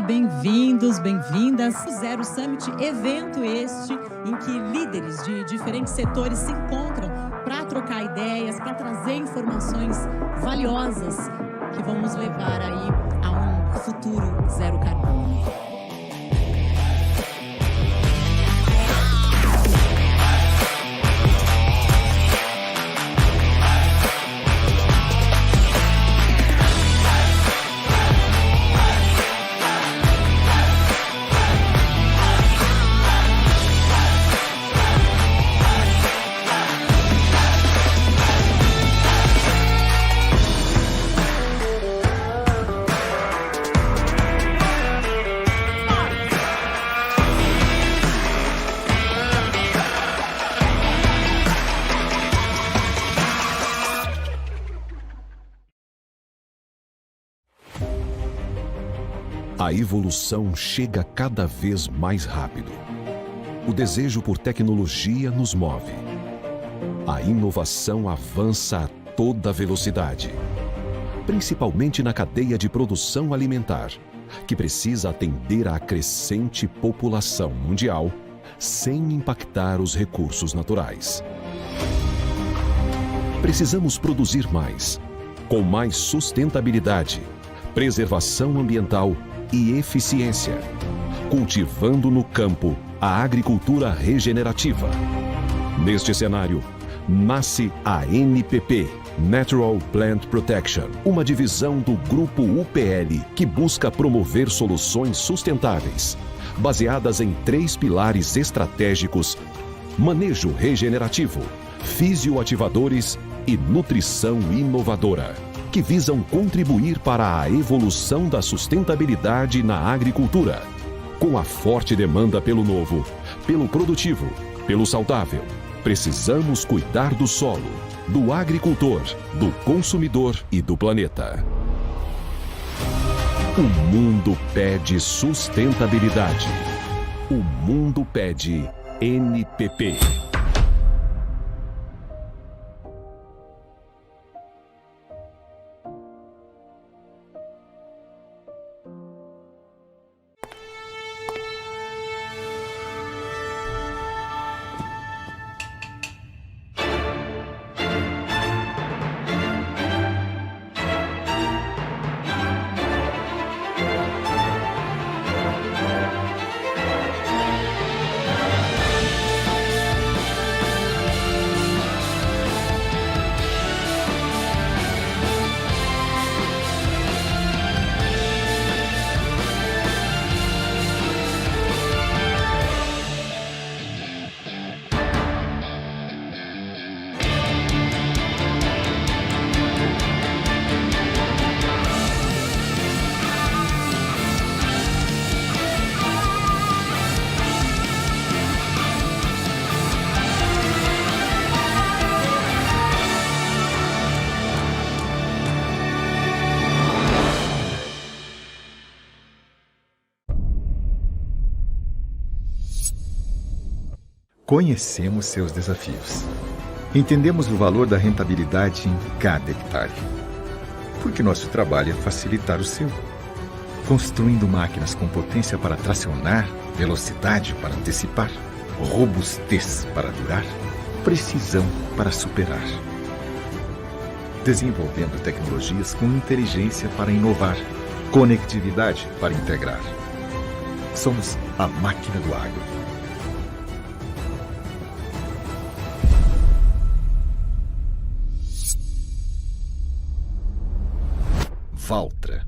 Olá, bem-vindos, bem-vindas. O Zero Summit, evento este em que líderes de diferentes setores se encontram para trocar ideias, para trazer informações valiosas que vão nos levar aí a um futuro zero carbono. A evolução chega cada vez mais rápido. O desejo por tecnologia nos move. A inovação avança a toda velocidade, principalmente na cadeia de produção alimentar, que precisa atender à crescente população mundial sem impactar os recursos naturais. Precisamos produzir mais, com mais sustentabilidade, preservação ambiental e eficiência, cultivando no campo a agricultura regenerativa. Neste cenário, nasce a NPP, Natural Plant Protection, uma divisão do Grupo UPL que busca promover soluções sustentáveis, baseadas em 3 pilares estratégicos: manejo regenerativo, fisioativadores e nutrição inovadora, que visam contribuir para a evolução da sustentabilidade na agricultura. Com a forte demanda pelo novo, pelo produtivo, pelo saudável, precisamos cuidar do solo, do agricultor, do consumidor e do planeta. O mundo pede sustentabilidade. O mundo pede NPP. Conhecemos seus desafios. Entendemos o valor da rentabilidade em cada hectare. Porque nosso trabalho é facilitar o seu. Construindo máquinas com potência para tracionar, velocidade para antecipar, robustez para durar, precisão para superar. Desenvolvendo tecnologias com inteligência para inovar, conectividade para integrar. Somos a máquina do agro. Valtra,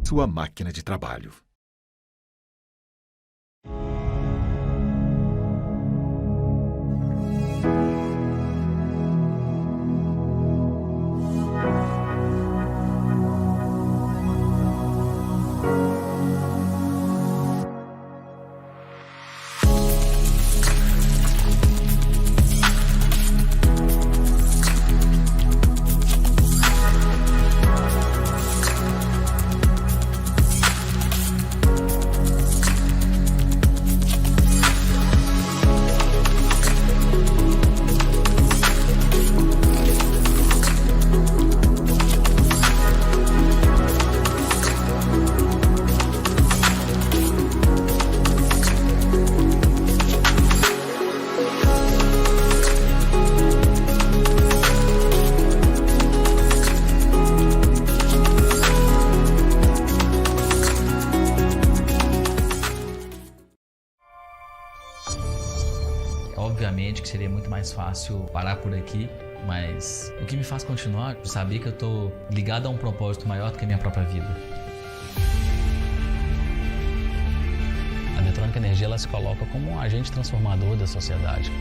sua máquina de trabalho. Obviamente que seria muito mais fácil parar por aqui, mas o que me faz continuar é saber que eu estou ligado a um propósito maior do que a minha própria vida. A Metrônica Energia ela se coloca como um agente transformador da sociedade.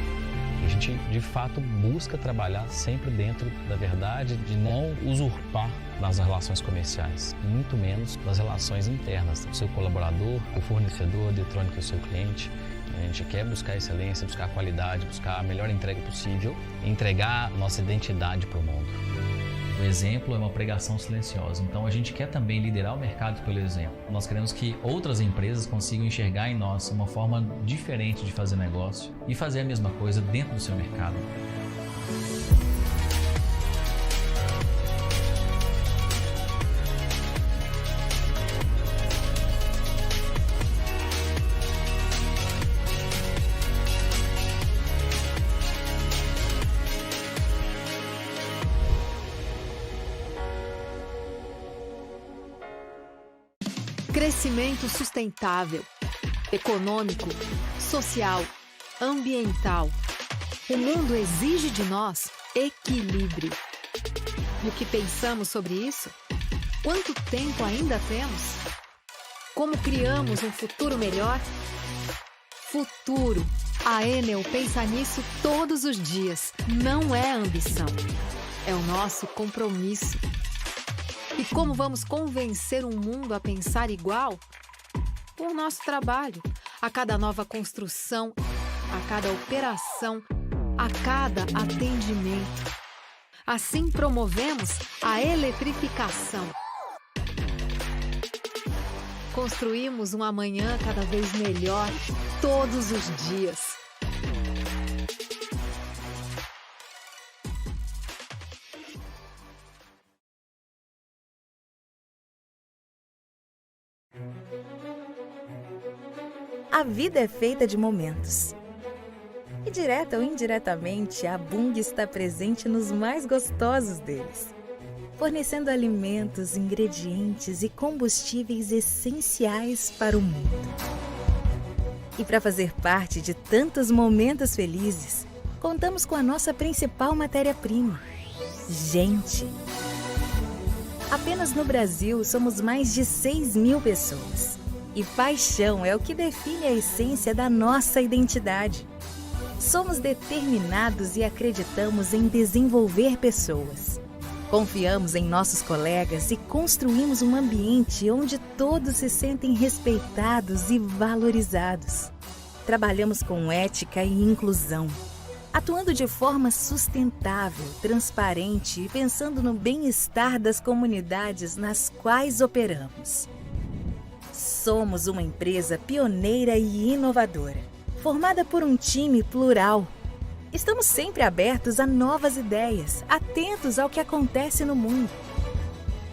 A gente, de fato, busca trabalhar sempre dentro da verdade, de não usurpar nas relações comerciais, e muito menos nas relações internas, do seu colaborador, o fornecedor de eletrônica e o seu cliente. A gente quer buscar excelência, buscar qualidade, buscar a melhor entrega possível, entregar nossa identidade para o mundo. O exemplo é uma pregação silenciosa, então a gente quer também liderar o mercado pelo exemplo. Nós queremos que outras empresas consigam enxergar em nós uma forma diferente de fazer negócio e fazer a mesma coisa dentro do seu mercado. Crescimento sustentável, econômico, social, ambiental. O mundo exige de nós equilíbrio. E o que pensamos sobre isso? Quanto tempo ainda temos? Como criamos um futuro melhor? Futuro. A Enel pensa nisso todos os dias. Não é ambição. É o nosso compromisso. E como vamos convencer o mundo a pensar igual? Com o nosso trabalho, a cada nova construção, a cada operação, a cada atendimento. Assim promovemos a eletrificação. Construímos um amanhã cada vez melhor, todos os dias. A vida é feita de momentos. E direta ou indiretamente, a Bung está presente nos mais gostosos deles, fornecendo alimentos, ingredientes e combustíveis essenciais para o mundo. E para fazer parte de tantos momentos felizes, contamos com a nossa principal matéria-prima: gente. Apenas no Brasil somos mais de 6.000 pessoas. E paixão é o que define a essência da nossa identidade. Somos determinados e acreditamos em desenvolver pessoas. Confiamos em nossos colegas e construímos um ambiente onde todos se sentem respeitados e valorizados. Trabalhamos com ética e inclusão, atuando de forma sustentável, transparente e pensando no bem-estar das comunidades nas quais operamos. Somos uma empresa pioneira e inovadora, formada por um time plural. Estamos sempre abertos a novas ideias, atentos ao que acontece no mundo.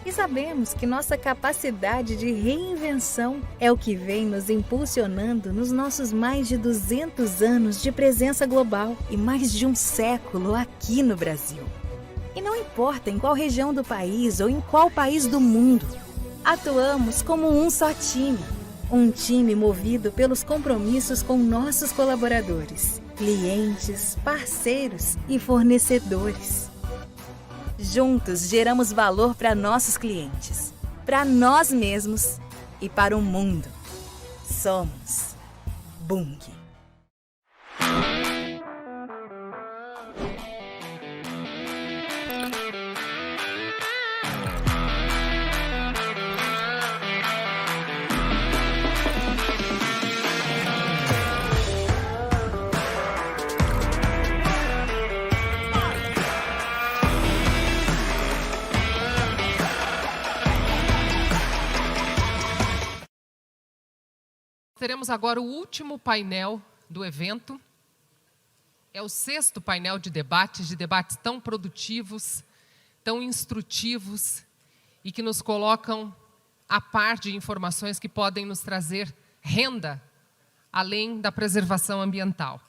E sabemos que nossa capacidade de reinvenção é o que vem nos impulsionando nos nossos mais de 200 anos de presença global e mais de um século aqui no Brasil. E não importa em qual região do país ou em qual país do mundo, atuamos como um só time. Um time movido pelos compromissos com nossos colaboradores, clientes, parceiros e fornecedores. Juntos geramos valor para nossos clientes, para nós mesmos e para o mundo. Somos Bung. Teremos agora o último painel do evento. É o 6º painel de debates tão produtivos, tão instrutivos e que nos colocam a par de informações que podem nos trazer renda, além da preservação ambiental.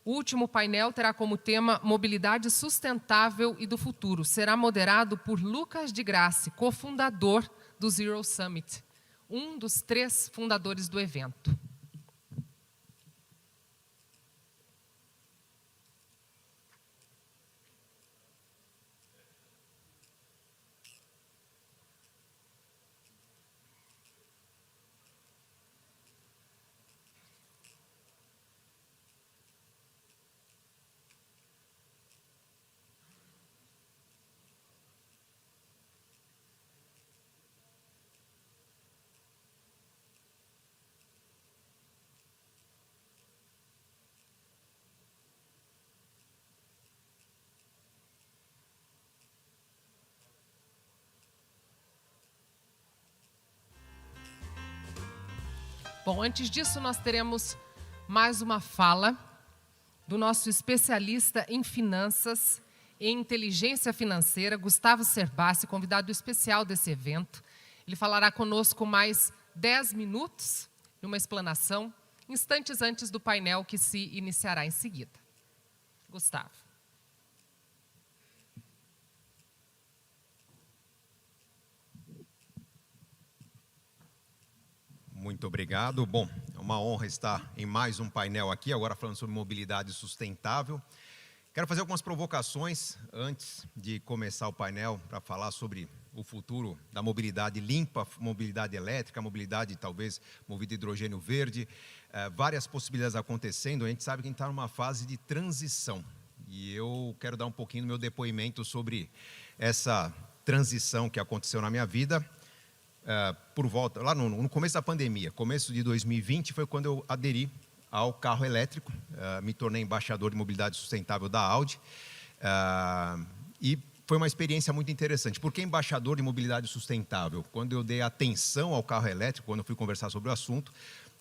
O último painel terá como tema Mobilidade Sustentável e do Futuro. Será moderado por Lucas de Grassi, cofundador do Zero Summit, um dos 3 fundadores do evento. Bom, antes disso, nós teremos mais uma fala do nosso especialista em finanças e inteligência financeira, Gustavo Cerbasi, convidado especial desse evento. Ele falará conosco mais 10 minutos, numa explanação, instantes antes do painel que se iniciará em seguida. Gustavo. Muito obrigado. Bom, é uma honra estar em mais um painel aqui, agora falando sobre mobilidade sustentável. Quero fazer algumas provocações antes de começar o painel para falar sobre o futuro da mobilidade limpa, mobilidade elétrica, mobilidade talvez movida a hidrogênio verde, várias possibilidades acontecendo. A gente sabe que a gente está numa fase de transição e eu quero dar um pouquinho do meu depoimento sobre essa transição que aconteceu na minha vida. Por volta, lá no começo da pandemia, começo de 2020, foi quando eu aderi ao carro elétrico, me tornei embaixador de mobilidade sustentável da Audi, e foi uma experiência muito interessante. Por que embaixador de mobilidade sustentável? Quando eu dei atenção ao carro elétrico, quando eu fui conversar sobre o assunto,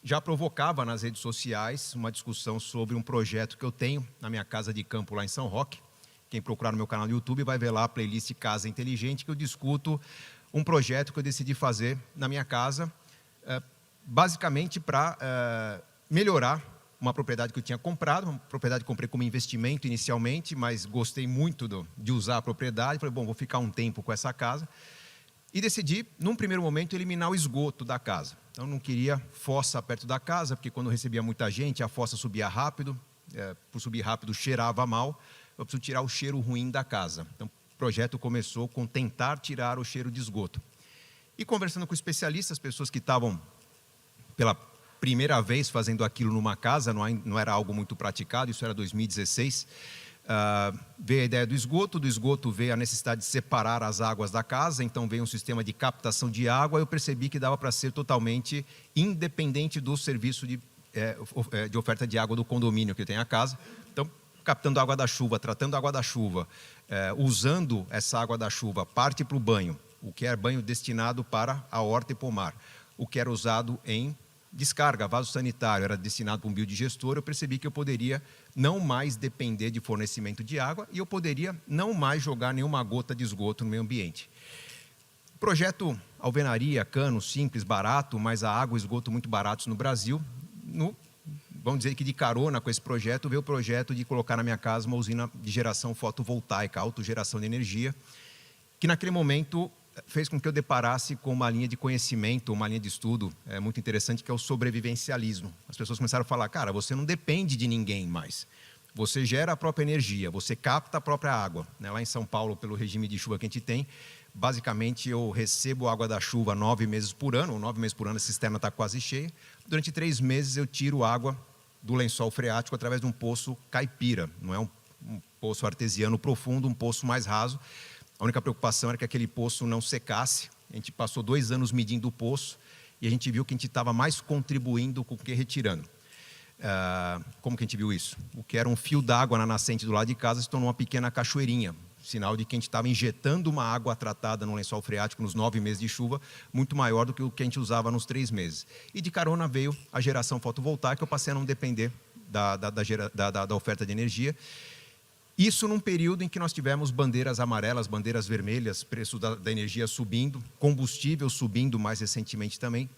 já provocava nas redes sociais uma discussão sobre um projeto que eu tenho na minha casa de campo lá em São Roque. Quem procurar no meu canal no YouTube vai ver lá a playlist Casa Inteligente, que eu discuto um projeto que eu decidi fazer na minha casa, basicamente para melhorar uma propriedade que eu tinha comprado, uma propriedade que comprei como investimento inicialmente, mas gostei muito de usar a propriedade. Falei, bom, vou ficar um tempo com essa casa. E decidi, num primeiro momento, eliminar o esgoto da casa. Então, não queria fossa perto da casa, porque quando recebia muita gente, a fossa subia rápido. Por subir rápido, cheirava mal. Eu preciso tirar o cheiro ruim da casa. Então, o projeto começou com tentar tirar o cheiro de esgoto. E conversando com especialistas, pessoas que estavam pela primeira vez fazendo aquilo numa casa, não era algo muito praticado, isso era 2016, veio a ideia do esgoto veio a necessidade de separar as águas da casa, então veio um sistema de captação de água, eu percebi que dava para ser totalmente independente do serviço de oferta de água do condomínio que tem a casa. Então, captando água da chuva, tratando água da chuva, usando essa água da chuva, parte para o banho, o que é banho destinado para a horta e pomar, o que era usado em descarga, vaso sanitário, era destinado para um biodigestor, eu percebi que eu poderia não mais depender de fornecimento de água e eu poderia não mais jogar nenhuma gota de esgoto no meio ambiente. Projeto alvenaria, cano, simples, barato, mas a água e esgoto muito baratos no Brasil. Vamos dizer que de carona com esse projeto, veio o projeto de colocar na minha casa uma usina de geração fotovoltaica, autogeração de energia, que naquele momento fez com que eu deparasse com uma linha de conhecimento, uma linha de estudo muito interessante, que é o sobrevivencialismo. As pessoas começaram a falar, cara, você não depende de ninguém mais. Você gera a própria energia, você capta a própria água. Lá em São Paulo, pelo regime de chuva que a gente tem, basicamente eu recebo água da chuva 9 meses por ano, 9 meses por ano a cisterna está quase cheia. Durante 3 meses eu tiro água do lençol freático através de um poço caipira. Não é um poço artesiano profundo, um poço mais raso. A única preocupação era que aquele poço não secasse. A gente passou 2 anos medindo o poço e a gente viu que a gente estava mais contribuindo com que retirando. Como que a gente viu isso? O que era um fio d'água na nascente do lado de casa se tornou uma pequena cachoeirinha. Sinal de que a gente estava injetando uma água tratada no lençol freático nos 9 meses de chuva, muito maior do que o que a gente usava nos 3 meses. E de carona veio a geração fotovoltaica, eu passei a não depender da oferta de energia. Isso num período em que nós tivemos bandeiras amarelas, bandeiras vermelhas, preço da energia subindo, combustível subindo mais recentemente também.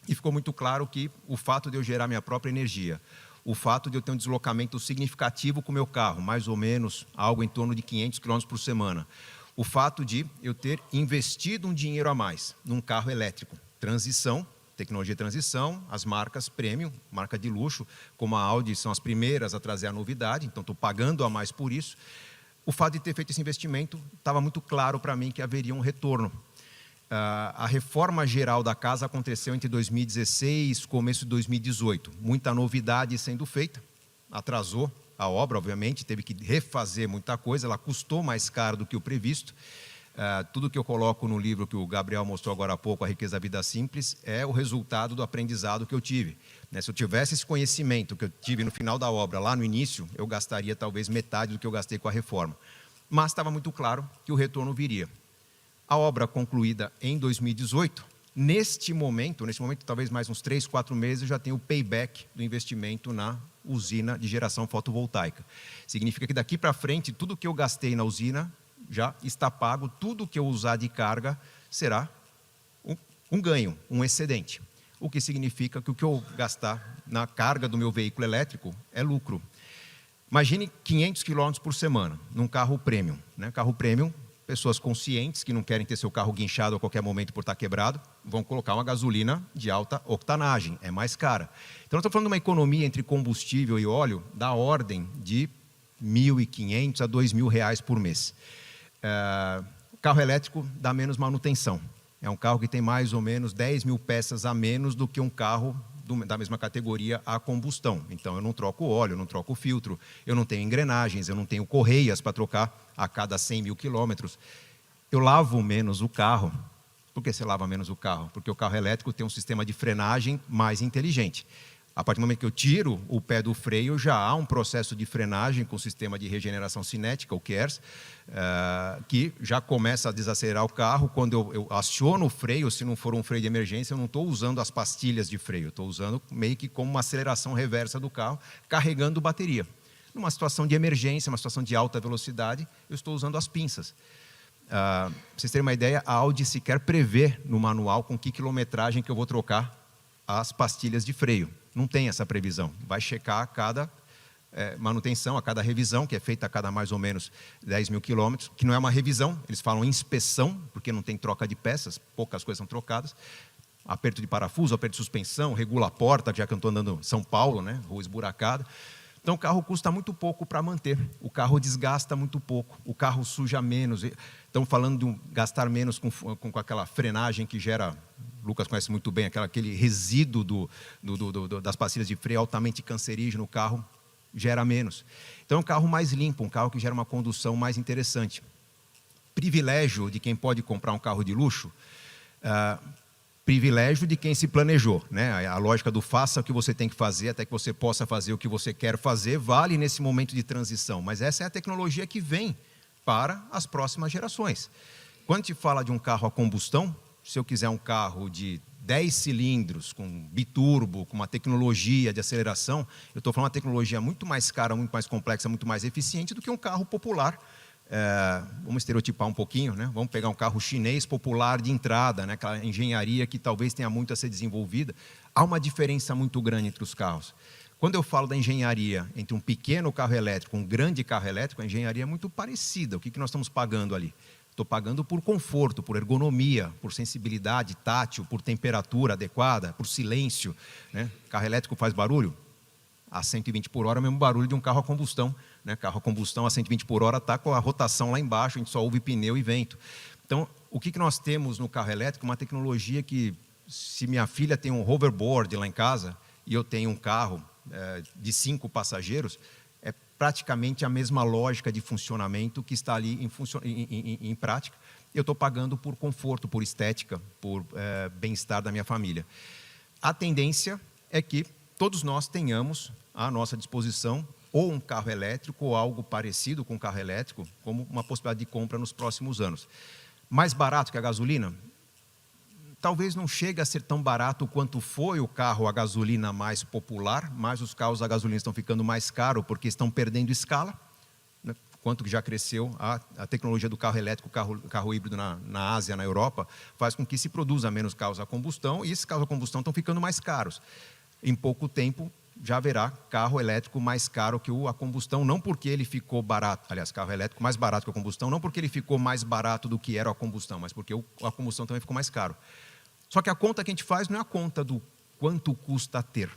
E ficou muito claro que o fato de eu gerar minha própria energia, o fato de eu ter um deslocamento significativo com o meu carro, mais ou menos algo em torno de 500 km por semana, o fato de eu ter investido um dinheiro a mais num carro elétrico, transição, tecnologia de transição, as marcas premium, marca de luxo, como a Audi, são as primeiras a trazer a novidade, então estou pagando a mais por isso. O fato de ter feito esse investimento, estava muito claro para mim que haveria um retorno. A reforma geral da casa aconteceu entre 2016 e começo de 2018. Muita novidade sendo feita, atrasou a obra, obviamente, teve que refazer muita coisa, ela custou mais caro do que o previsto. Tudo que eu coloco no livro que o Gabriel mostrou agora há pouco, A Riqueza da Vida Simples, é o resultado do aprendizado que eu tive. Se eu tivesse esse conhecimento que eu tive no final da obra, lá no início, eu gastaria talvez metade do que eu gastei com a reforma. Mas estava muito claro que o retorno viria. A obra concluída em 2018, neste momento talvez mais uns 3, 4 meses, eu já tenho o payback do investimento na usina de geração fotovoltaica. Significa que daqui para frente, tudo que eu gastei na usina já está pago, tudo que eu usar de carga será um ganho, um excedente. O que significa que o que eu gastar na carga do meu veículo elétrico é lucro. Imagine 500 km por semana, num carro premium. Né? Carro premium, pessoas conscientes que não querem ter seu carro guinchado a qualquer momento por estar quebrado, vão colocar uma gasolina de alta octanagem, é mais cara. Então, estou falando de uma economia entre combustível e óleo da ordem de R$ 1.500 a R$ 2.000 por mês. O carro elétrico dá menos manutenção. É um carro que tem mais ou menos 10 mil peças a menos do que um carro da mesma categoria a combustão. Então, eu não troco óleo, eu não troco filtro, eu não tenho engrenagens, eu não tenho correias para trocar a cada 100 mil quilômetros. Eu lavo menos o carro. Por que você lava menos o carro? Porque o carro elétrico tem um sistema de frenagem mais inteligente. A partir do momento que eu tiro o pé do freio, já há um processo de frenagem com o sistema de regeneração cinética, o KERS, que já começa a desacelerar o carro. Quando eu aciono o freio, se não for um freio de emergência, eu não estou usando as pastilhas de freio, estou usando meio que como uma aceleração reversa do carro, carregando bateria. Numa situação de emergência, uma situação de alta velocidade, eu estou usando as pinças. Para vocês terem uma ideia, a Audi sequer prevê no manual com que quilometragem que eu vou trocar as pastilhas de freio. Não tem essa previsão. Vai checar a cada manutenção, a cada revisão, que é feita a cada mais ou menos 10 mil quilômetros, que não é uma revisão, eles falam inspeção, porque não tem troca de peças, poucas coisas são trocadas. Aperto de parafuso, aperto de suspensão, regula a porta, já que eu estou andando em São Paulo, né, rua esburacada. Então, o carro custa muito pouco para manter, o carro desgasta muito pouco, o carro suja menos. Estamos falando de gastar menos com aquela frenagem que gera, o Lucas conhece muito bem, aquele resíduo das pastilhas de freio altamente cancerígeno, o carro gera menos. Então, é um carro mais limpo, um carro que gera uma condução mais interessante. Privilégio de quem pode comprar um carro de luxo, privilégio de quem se planejou, né? A lógica do faça o que você tem que fazer até que você possa fazer o que você quer fazer, vale nesse momento de transição. Mas essa é a tecnologia que vem para as próximas gerações. Quando a gente fala de um carro a combustão, se eu quiser um carro de 10 cilindros, com biturbo, com uma tecnologia de aceleração, eu estou falando de uma tecnologia muito mais cara, muito mais complexa, muito mais eficiente do que um carro popular. Vamos estereotipar um pouquinho, né? Vamos pegar um carro chinês popular de entrada, né? Aquela engenharia que talvez tenha muito a ser desenvolvida. Há uma diferença muito grande entre os carros. Quando eu falo da engenharia entre um pequeno carro elétrico e um grande carro elétrico, a engenharia é muito parecida. O que nós estamos pagando ali? Estou pagando por conforto, por ergonomia, por sensibilidade tátil, por temperatura adequada, por silêncio, né? Carro elétrico faz barulho? A 120 por hora é o mesmo barulho de um carro a combustão, né? Carro a combustão a 120 por hora está com a rotação lá embaixo, a gente só ouve pneu e vento. Então, o que nós temos no carro elétrico? Uma tecnologia que, se minha filha tem um hoverboard lá em casa e eu tenho um carro de 5 passageiros, é praticamente a mesma lógica de funcionamento que está ali em prática. Eu estou pagando por conforto, por estética, por bem-estar da minha família. A tendência é que todos nós tenhamos à nossa disposição ou um carro elétrico ou algo parecido com um carro elétrico como uma possibilidade de compra nos próximos anos. Mais barato que a gasolina? Talvez não chegue a ser tão barato quanto foi o carro a gasolina mais popular, mas os carros a gasolina estão ficando mais caros porque estão perdendo escala, né? Quanto que já cresceu a tecnologia do carro elétrico, carro híbrido na Ásia, na Europa, faz com que se produza menos carros a combustão e esses carros a combustão estão ficando mais caros. Em pouco tempo, já haverá carro elétrico mais caro que o a combustão, não porque ele ficou barato, aliás, carro elétrico mais barato que a combustão, não porque ele ficou mais barato do que era a combustão, mas porque a combustão também ficou mais caro. Só que a conta que a gente faz não é a conta do quanto custa ter,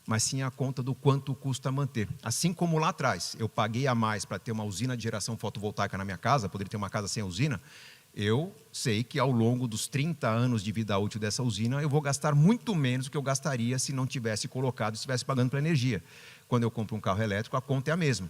mas sim a conta do quanto custa manter. Assim como lá atrás, eu paguei a mais para ter uma usina de geração fotovoltaica na minha casa, poderia ter uma casa sem usina, eu sei que ao longo dos 30 anos de vida útil dessa usina, eu vou gastar muito menos do que eu gastaria se não tivesse colocado, se estivesse pagando para energia. Quando eu compro um carro elétrico, a conta é a mesma.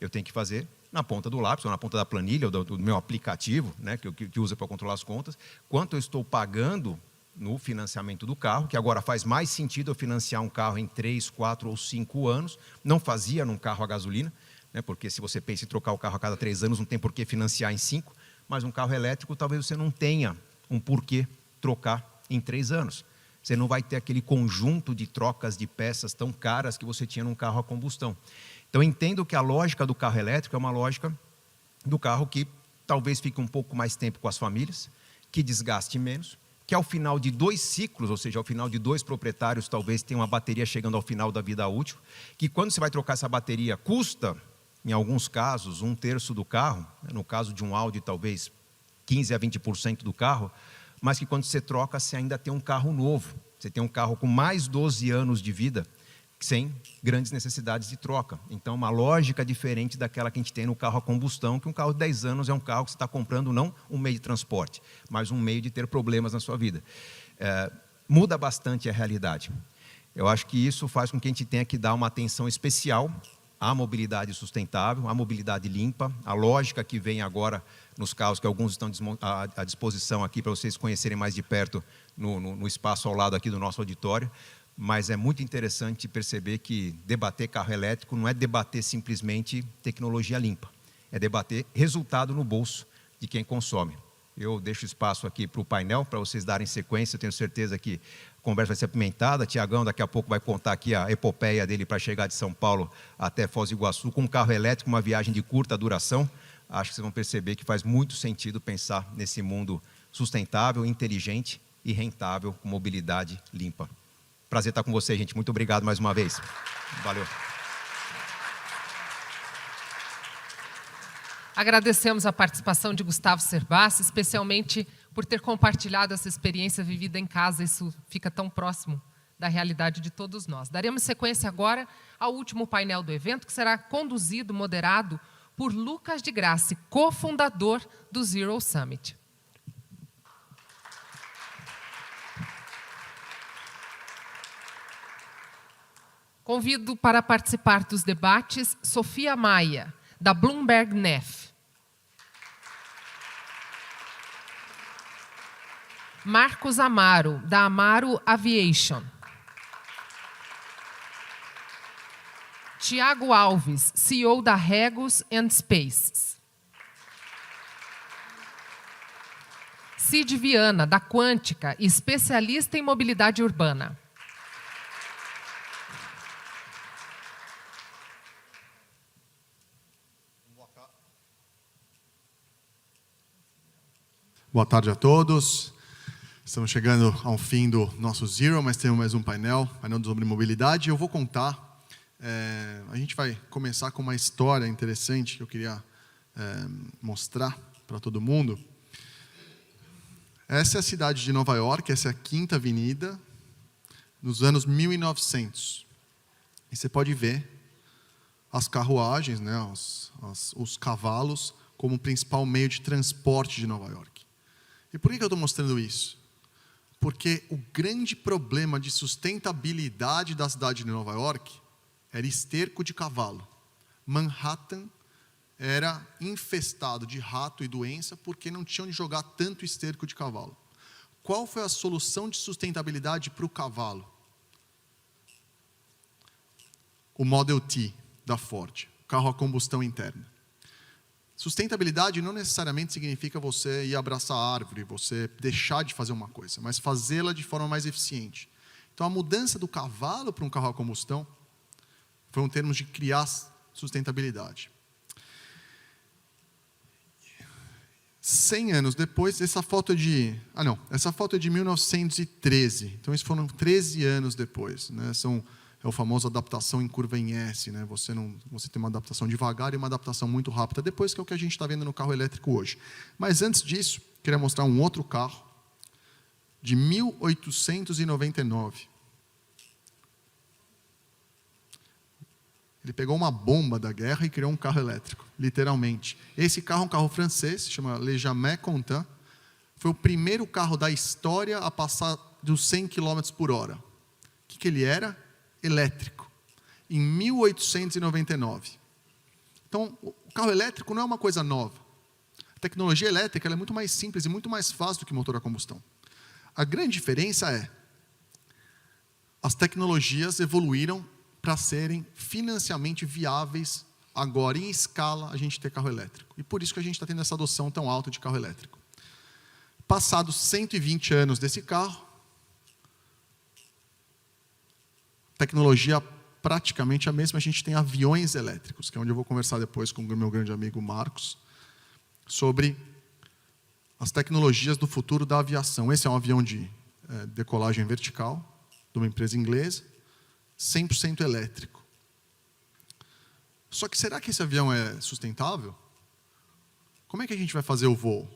Eu tenho que fazer na ponta do lápis, ou na ponta da planilha, ou do meu aplicativo, né, que usa para controlar as contas, quanto eu estou pagando no financiamento do carro, que agora faz mais sentido eu financiar um carro em 3, 4 ou 5 anos, não fazia num carro a gasolina, né, porque se você pensa em trocar o carro a cada 3 anos, não tem por que financiar em 5, mas um carro elétrico talvez você não tenha um porquê trocar em 3 anos. Você não vai ter aquele conjunto de trocas de peças tão caras que você tinha num carro a combustão. Então, eu entendo que a lógica do carro elétrico é uma lógica do carro que talvez fique um pouco mais tempo com as famílias, que desgaste menos, que ao final de 2 ciclos, ou seja, ao final de 2 proprietários, talvez tenha uma bateria chegando ao final da vida útil, que quando você vai trocar essa bateria, custa, em alguns casos, 1/3 do carro, no caso de um Audi, talvez 15% a 20% do carro, mas que quando você troca, você ainda tem um carro novo, você tem um carro com mais 12 anos de vida, sem grandes necessidades de troca. Então, uma lógica diferente daquela que a gente tem no carro a combustão, que um carro de 10 anos é um carro que você está comprando não um meio de transporte, mas um meio de ter problemas na sua vida. Muda bastante a realidade. Eu acho que isso faz com que a gente tenha que dar uma atenção especial à mobilidade sustentável, à mobilidade limpa, a lógica que vem agora nos carros, que alguns estão à disposição aqui para vocês conhecerem mais de perto no espaço ao lado aqui do nosso auditório. Mas é muito interessante perceber que debater carro elétrico não é debater simplesmente tecnologia limpa, é debater resultado no bolso de quem consome. Eu deixo espaço aqui para o painel, para vocês darem sequência, eu tenho certeza que a conversa vai ser apimentada. Tiagão daqui a pouco vai contar aqui a epopeia dele para chegar de São Paulo até Foz do Iguaçu, com um carro elétrico, uma viagem de curta duração. Acho que vocês vão perceber que faz muito sentido pensar nesse mundo sustentável, inteligente e rentável, com mobilidade limpa. Prazer estar com vocês, gente. Muito obrigado mais uma vez. Valeu. Agradecemos a participação de Gustavo Cerbasi, especialmente por ter compartilhado essa experiência vivida em casa. Isso fica tão próximo da realidade de todos nós. Daremos sequência agora ao último painel do evento, que será conduzido, moderado por Lucas de Grassi, cofundador do Zero Summit. Convido para participar dos debates Sofia Maia, da Bloomberg NEF. Marcos Amaro, da Amaro Aviation. Tiago Alves, CEO da Regus and Spaces. Cid Viana, da Quântica, especialista em mobilidade urbana. Boa tarde a todos. Estamos chegando ao fim do nosso Zero, mas temos mais um painel sobre mobilidade. Eu vou contar, a gente vai começar com uma história interessante que eu queria mostrar para todo mundo. Essa é a cidade de Nova York, essa é a Quinta Avenida, nos anos 1900. E você pode ver as carruagens, né, os cavalos, como o principal meio de transporte de Nova York. E por que eu estou mostrando isso? Porque o grande problema de sustentabilidade da cidade de Nova York era esterco de cavalo. Manhattan era infestado de rato e doença porque não tinham de jogar tanto esterco de cavalo. Qual foi a solução de sustentabilidade para o cavalo? O Model T da Ford, carro a combustão interna. Sustentabilidade não necessariamente significa você ir abraçar a árvore, você deixar de fazer uma coisa, mas fazê-la de forma mais eficiente. Então, a mudança do cavalo para um carro a combustão foi um termo de criar sustentabilidade. 100 anos depois, essa foto é de 1913. Então, isso foram 13 anos depois, né? É o famoso adaptação em curva em S, né? Você tem uma adaptação devagar e uma adaptação muito rápida, depois que é o que a gente está vendo no carro elétrico hoje. Mas antes disso, queria mostrar um outro carro, de 1899. Ele pegou uma bomba da guerra e criou um carro elétrico, literalmente. Esse carro é um carro francês, se chama Le Jamais Content. Foi o primeiro carro da história a passar dos 100 km por hora. O que ele era? Elétrico, em 1899. Então, o carro elétrico não é uma coisa nova. A tecnologia elétrica ela é muito mais simples e muito mais fácil do que motor a combustão. A grande diferença é as tecnologias evoluíram para serem financeiramente viáveis agora, em escala, a gente ter carro elétrico. E por isso que a gente está tendo essa adoção tão alta de carro elétrico. Passados 120 anos desse carro, tecnologia praticamente a mesma. A gente tem aviões elétricos, que é onde eu vou conversar depois com o meu grande amigo Marcos, sobre as tecnologias do futuro da aviação. Esse é um avião de decolagem vertical, de uma empresa inglesa, 100% elétrico. Só que será que esse avião é sustentável? Como é que a gente vai fazer o voo?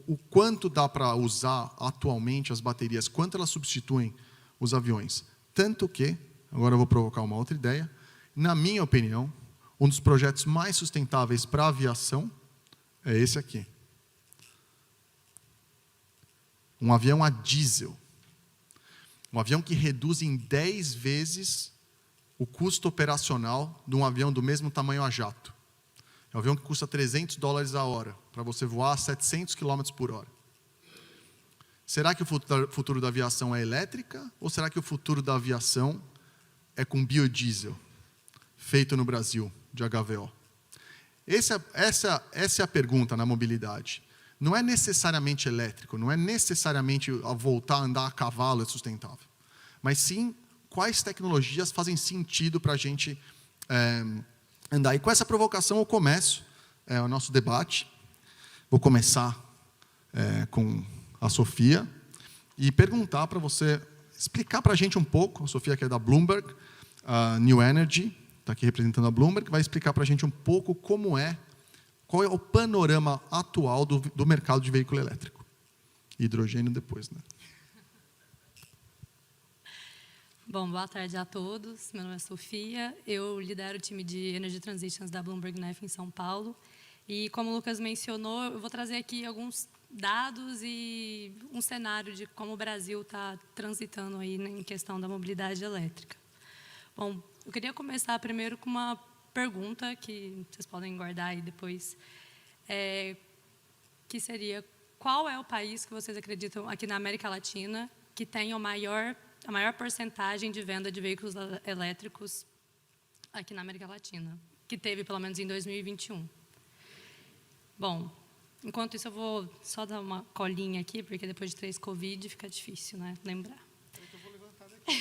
O quanto dá para usar atualmente as baterias? Quanto elas substituem os aviões? Tanto que, agora eu vou provocar uma outra ideia, na minha opinião, um dos projetos mais sustentáveis para a aviação é esse aqui. Um avião a diesel. Um avião que reduz em 10 vezes o custo operacional de um avião do mesmo tamanho a jato. É um avião que custa $300 a hora, para você voar a 700 km por hora. Será que o futuro da aviação é elétrica? Ou será que o futuro da aviação é com biodiesel, feito no Brasil, de HVO? Essa é a pergunta na mobilidade. Não é necessariamente elétrico, não é necessariamente voltar a andar a cavalo é sustentável. Mas sim, quais tecnologias fazem sentido para a gente andar. E com essa provocação eu começo o nosso debate. Vou começar com a Sofia e perguntar para você, explicar para a gente um pouco, a Sofia que é da Bloomberg, New Energy, está aqui representando a Bloomberg, vai explicar para a gente um pouco qual é o panorama atual do mercado de veículo elétrico. Hidrogênio depois, né? Bom, boa tarde a todos. Meu nome é Sofia. Eu lidero o time de Energy Transitions da Bloomberg NEF em São Paulo. E, como o Lucas mencionou, eu vou trazer aqui alguns dados e um cenário de como o Brasil está transitando aí em questão da mobilidade elétrica. Bom, eu queria começar primeiro com uma pergunta que vocês podem guardar aí depois, que seria: qual é o país que vocês acreditam aqui na América Latina que tem a maior porcentagem de venda de veículos elétricos aqui na América Latina, que teve pelo menos em 2021? Bom, enquanto isso eu vou só dar uma colinha aqui, porque depois de 3 Covid fica difícil, né, lembrar. Eu vou levantar daqui.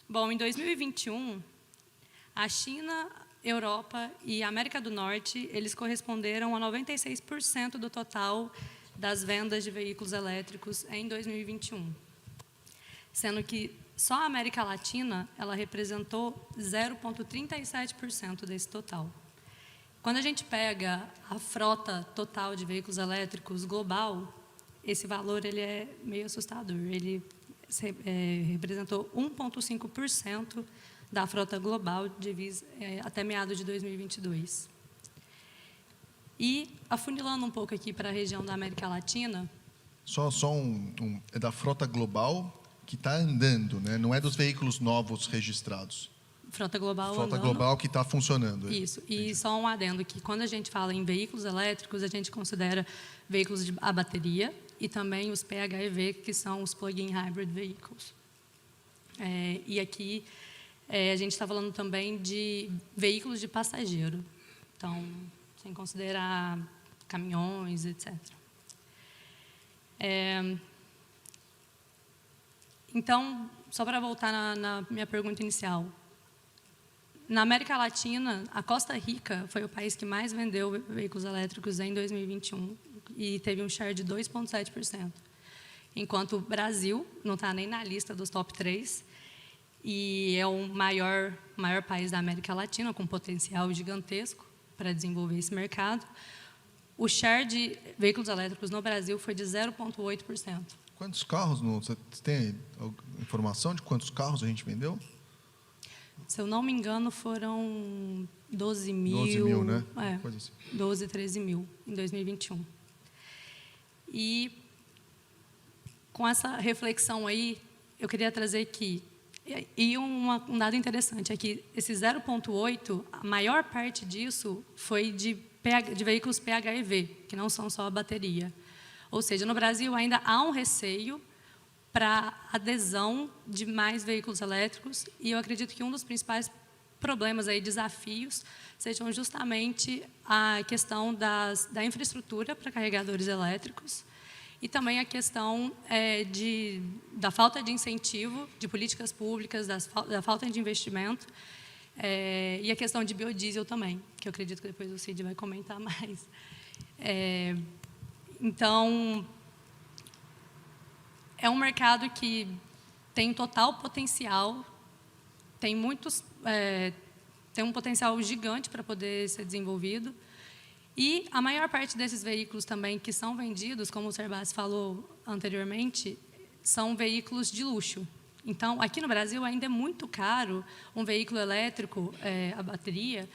Bom, em 2021, a China, Europa e a América do Norte, eles corresponderam a 96% do total das vendas de veículos elétricos em 2021. Sendo que só a América Latina, ela representou 0,37% desse total. Quando a gente pega a frota total de veículos elétricos global, esse valor ele é meio assustador. Ele representou 1,5% da frota global até meados de 2022. E, afunilando um pouco aqui para a região da América Latina... É da frota global que está andando, né? Não é dos veículos novos registrados. Frota global Frota andando. global que está funcionando. Isso. E só um adendo que quando a gente fala em veículos elétricos, a gente considera veículos a bateria e também os PHEV, que são os Plug-in Hybrid Vehicles. E aqui a gente está falando também de veículos de passageiro. Então, sem considerar caminhões, etc. Então, só para voltar na minha pergunta inicial, na América Latina, a Costa Rica foi o país que mais vendeu veículos elétricos em 2021 e teve um share de 2,7%, enquanto o Brasil não está nem na lista dos top 3 e é o maior país da América Latina, com potencial gigantesco para desenvolver esse mercado. O share de veículos elétricos no Brasil foi de 0,8%. Quantos carros? Você tem informação de quantos carros a gente vendeu? Se eu não me engano, foram 12 mil. 12 mil, né? Coisa assim. 12, 13 mil em 2021. E com essa reflexão aí, eu queria trazer que... E um dado interessante é que esse 0,8, a maior parte disso foi de veículos PHEV, que não são só a bateria. Ou seja, no Brasil ainda há um receio para adesão de mais veículos elétricos, e eu acredito que um dos principais problemas aí, desafios, sejam justamente a questão da infraestrutura para carregadores elétricos E também a questão da falta de incentivo de políticas públicas, da falta de investimento, e a questão de biodiesel também, que eu acredito que depois o Cid vai comentar mais. Então, é um mercado que tem total potencial, tem um potencial gigante para poder ser desenvolvido. E a maior parte desses veículos também que são vendidos, como o Serbasi falou anteriormente, são veículos de luxo. Então, aqui no Brasil ainda é muito caro um veículo elétrico, a bateria,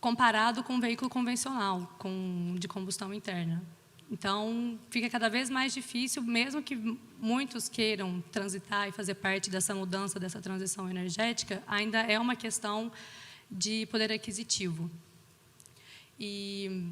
comparado com um veículo convencional, de combustão interna. Então, fica cada vez mais difícil, mesmo que muitos queiram transitar e fazer parte dessa mudança, dessa transição energética, ainda é uma questão de poder aquisitivo. E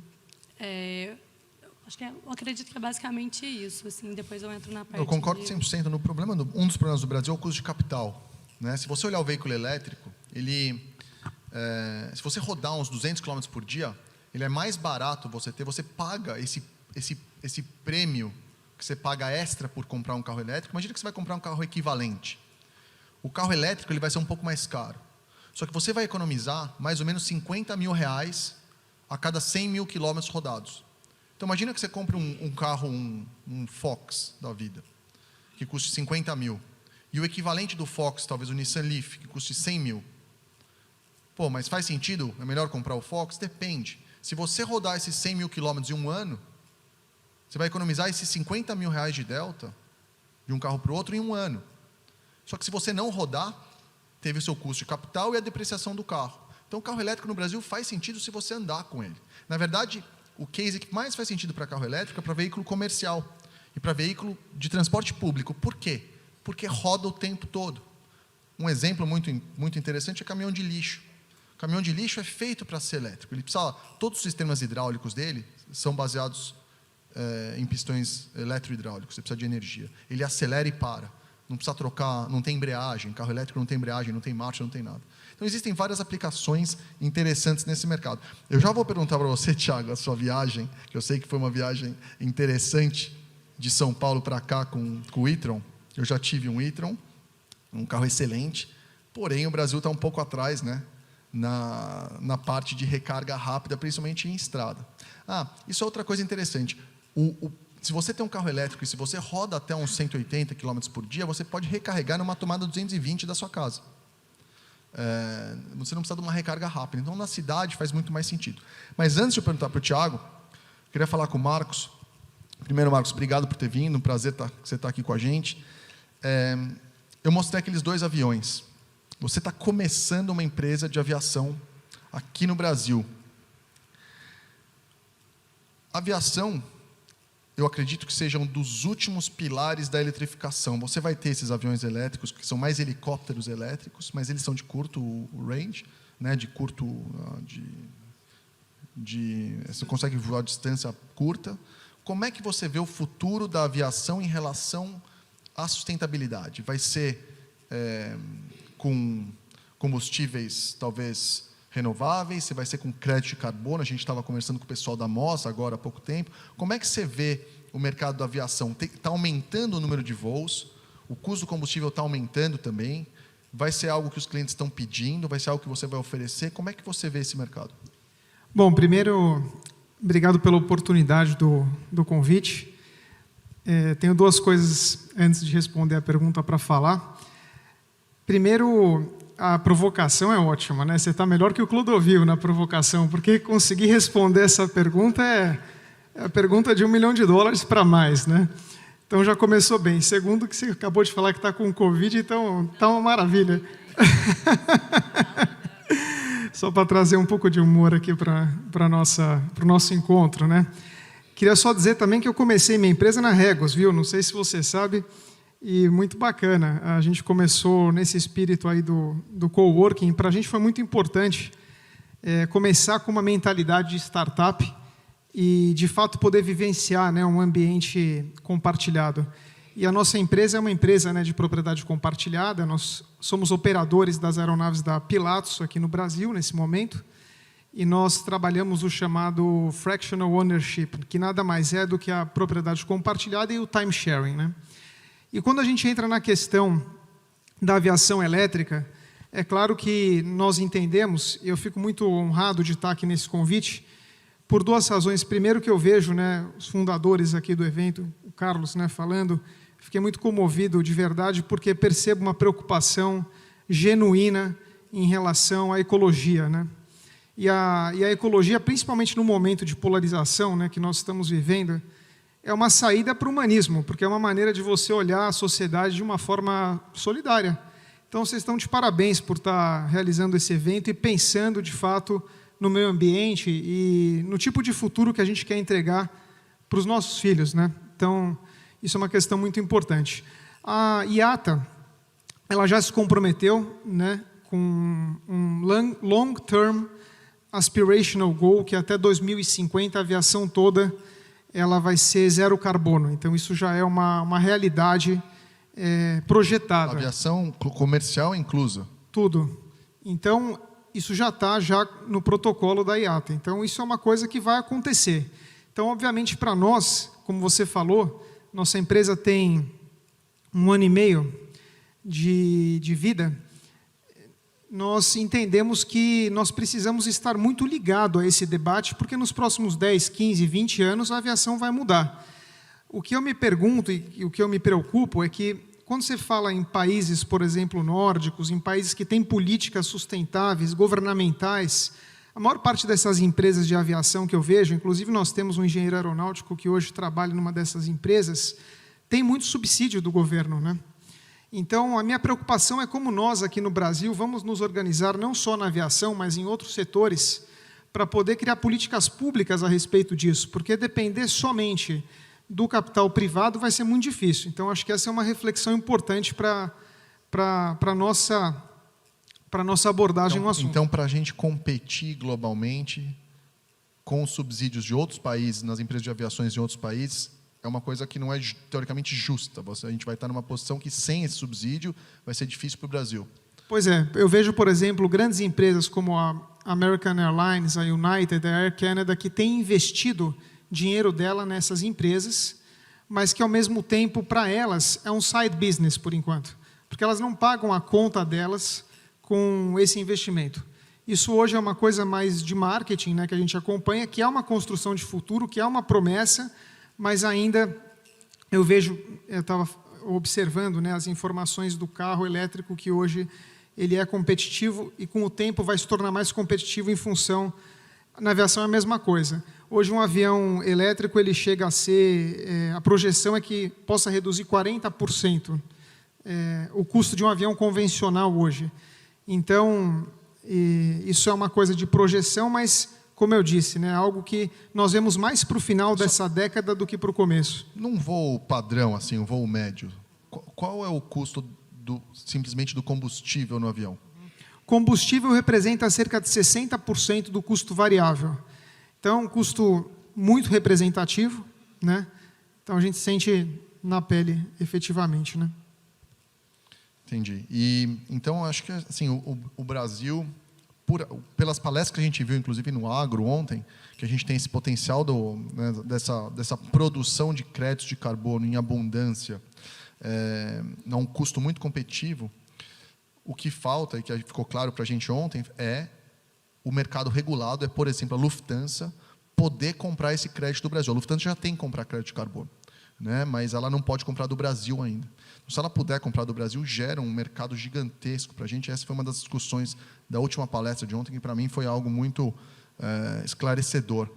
eu acredito que é basicamente isso. Assim, depois eu entro na parte. Eu concordo 100%. Um dos problemas do Brasil é o custo de capital, né? Se você olhar o veículo elétrico, se você rodar uns 200 km por dia, ele é mais barato você paga esse prêmio que você paga extra por comprar um carro elétrico. Imagina que você vai comprar um carro equivalente. O carro elétrico ele vai ser um pouco mais caro. Só que você vai economizar mais ou menos R$50 mil a cada 100 mil quilômetros rodados. Então, imagina que você compra um carro, um Fox da vida, que custe 50 mil. E o equivalente do Fox, talvez o Nissan Leaf, que custe 100 mil. Pô, mas faz sentido? É melhor comprar o Fox? Depende. Se você rodar esses 100 mil quilômetros em um ano, você vai economizar esses R$50 mil de delta de um carro para o outro em um ano. Só que se você não rodar, teve o seu custo de capital e a depreciação do carro. Então, o carro elétrico no Brasil faz sentido se você andar com ele. Na verdade, o case que mais faz sentido para carro elétrico é para veículo comercial e para veículo de transporte público. Por quê? Porque roda o tempo todo. Um exemplo muito interessante é caminhão de lixo. O caminhão de lixo é feito para ser elétrico. Todos os sistemas hidráulicos dele são baseados em pistões eletrohidráulicos. Você precisa de energia. Ele acelera e para. Não precisa trocar, não tem embreagem. Carro elétrico não tem embreagem, não tem marcha, não tem nada. Então, existem várias aplicações interessantes nesse mercado. Eu já vou perguntar para você, Thiago, a sua viagem, que eu sei que foi uma viagem interessante de São Paulo para cá com o e-tron. Eu já tive um e-tron, um carro excelente, porém o Brasil está um pouco atrás, né, na parte de recarga rápida, principalmente em estrada. Isso é outra coisa interessante. Se você tem um carro elétrico e se você roda até uns 180 km por dia, você pode recarregar numa tomada 220 da sua casa. Você não precisa de uma recarga rápida. Então, na cidade faz muito mais sentido. Mas antes de eu perguntar para o Thiago, eu queria falar com o Marcos. Primeiro, Marcos, obrigado por ter vindo. Um prazer que você está aqui com a gente. Eu mostrei aqueles 2 aviões. Você está começando uma empresa de aviação aqui no Brasil. Aviação, eu acredito que seja um dos últimos pilares da eletrificação. Você vai ter esses aviões elétricos, que são mais helicópteros elétricos, mas eles são de curto range, né, você consegue voar a distância curta. Como é que você vê o futuro da aviação em relação à sustentabilidade? Vai ser com combustíveis, talvez, renováveis? Você vai ser com crédito de carbono? A gente estava conversando com o pessoal da MOSA agora há pouco tempo. Como é que você vê o mercado da aviação? Está aumentando o número de voos, o custo do combustível está aumentando também, vai ser algo que os clientes estão pedindo, vai ser algo que você vai oferecer? Como é que você vê esse mercado? Bom, primeiro, obrigado pela oportunidade do convite. Tenho 2 coisas antes de responder a pergunta para falar. Primeiro, a provocação é ótima, né? Você está melhor que o Clodovil na provocação, porque conseguir responder essa pergunta é a pergunta de $1 milhão para mais, né? Então já começou bem. Segundo, que você acabou de falar que está com Covid, então está uma maravilha. Só para trazer um pouco de humor aqui para o nosso encontro, né? Queria só dizer também que eu comecei minha empresa na Regos, viu? Não sei se você sabe. E muito bacana, a gente começou nesse espírito aí do coworking. Para a gente foi muito importante começar com uma mentalidade de startup e, de fato, poder vivenciar, né, um ambiente compartilhado. E a nossa empresa é uma empresa, né, de propriedade compartilhada. Nós somos operadores das aeronaves da Pilatus aqui no Brasil, nesse momento. e nós trabalhamos o chamado fractional ownership, que nada mais é do que a propriedade compartilhada e o time sharing, né? E quando a gente entra na questão da aviação elétrica, é claro que nós entendemos, e eu fico muito honrado de estar aqui nesse convite, por duas razões. Primeiro, que eu vejo, né, os fundadores aqui do evento, o Carlos, né, falando, fiquei muito comovido de verdade, porque percebo uma preocupação genuína em relação à ecologia, né? E a ecologia, principalmente no momento de polarização, né, que nós estamos vivendo, é uma saída para o humanismo, porque é uma maneira de você olhar a sociedade de uma forma solidária. Então, vocês estão de parabéns por estar realizando esse evento e pensando, de fato, no meio ambiente e no tipo de futuro que a gente quer entregar para os nossos filhos, né? Então, isso é uma questão muito importante. A IATA, ela já se comprometeu, né, com um long-term aspirational goal, que até 2050 a aviação toda ela vai ser zero carbono. Então, isso já é uma realidade projetada. Aviação comercial inclusa. Tudo. Então, isso já está no protocolo da IATA. Então, isso é uma coisa que vai acontecer. Então, obviamente, para nós, como você falou, nossa empresa tem 1 ano e meio de vida. Nós entendemos que nós precisamos estar muito ligados a esse debate, porque nos próximos 10, 15, 20 anos a aviação vai mudar. O que eu me pergunto e o que eu me preocupo é que, quando você fala em países, por exemplo, nórdicos, em países que têm políticas sustentáveis, governamentais, a maior parte dessas empresas de aviação que eu vejo, inclusive nós temos um engenheiro aeronáutico que hoje trabalha numa dessas empresas, tem muito subsídio do governo, né? Então, a minha preocupação é como nós, aqui no Brasil, vamos nos organizar não só na aviação, mas em outros setores, para poder criar políticas públicas a respeito disso, porque depender somente do capital privado vai ser muito difícil. Então, acho que essa é uma reflexão importante para a nossa abordagem no assunto. Então, para a gente competir globalmente com os subsídios de outros países, nas empresas de aviações de outros países, é uma coisa que não é teoricamente justa. A gente vai estar numa posição que, sem esse subsídio, vai ser difícil para o Brasil. Pois é. Eu vejo, por exemplo, grandes empresas como a American Airlines, a United, a Air Canada, que têm investido dinheiro dela nessas empresas, mas que, ao mesmo tempo, para elas, é um side business, por enquanto. Porque elas não pagam a conta delas com esse investimento. Isso hoje é uma coisa mais de marketing, né, que a gente acompanha, que é uma construção de futuro, que é uma promessa, mas ainda eu estava observando, né, as informações do carro elétrico, que hoje ele é competitivo e com o tempo vai se tornar mais competitivo em função... Na aviação é a mesma coisa. Hoje um avião elétrico ele chega a ser... a projeção é que possa reduzir 40% o custo de um avião convencional hoje. Então, isso é uma coisa de projeção, mas... Como eu disse, né, algo que nós vemos mais para o final dessa década do que para o começo. Num voo padrão, assim, um voo médio, qual é o custo simplesmente do combustível no avião? Combustível representa cerca de 60% do custo variável. Então, é um custo muito representativo, né? Então, a gente sente na pele, efetivamente, né? Entendi. Então, acho que assim, o Brasil... pelas palestras que a gente viu, inclusive no Agro ontem, que a gente tem esse potencial dessa produção de créditos de carbono em abundância, a um custo muito competitivo. O que falta, e que ficou claro para a gente ontem, é o mercado regulado, por exemplo, a Lufthansa poder comprar esse crédito do Brasil. A Lufthansa já tem que comprar crédito de carbono, né? Mas ela não pode comprar do Brasil ainda. Se ela puder comprar do Brasil, gera um mercado gigantesco para a gente. Essa foi uma das discussões da última palestra de ontem, que para mim foi algo muito esclarecedor.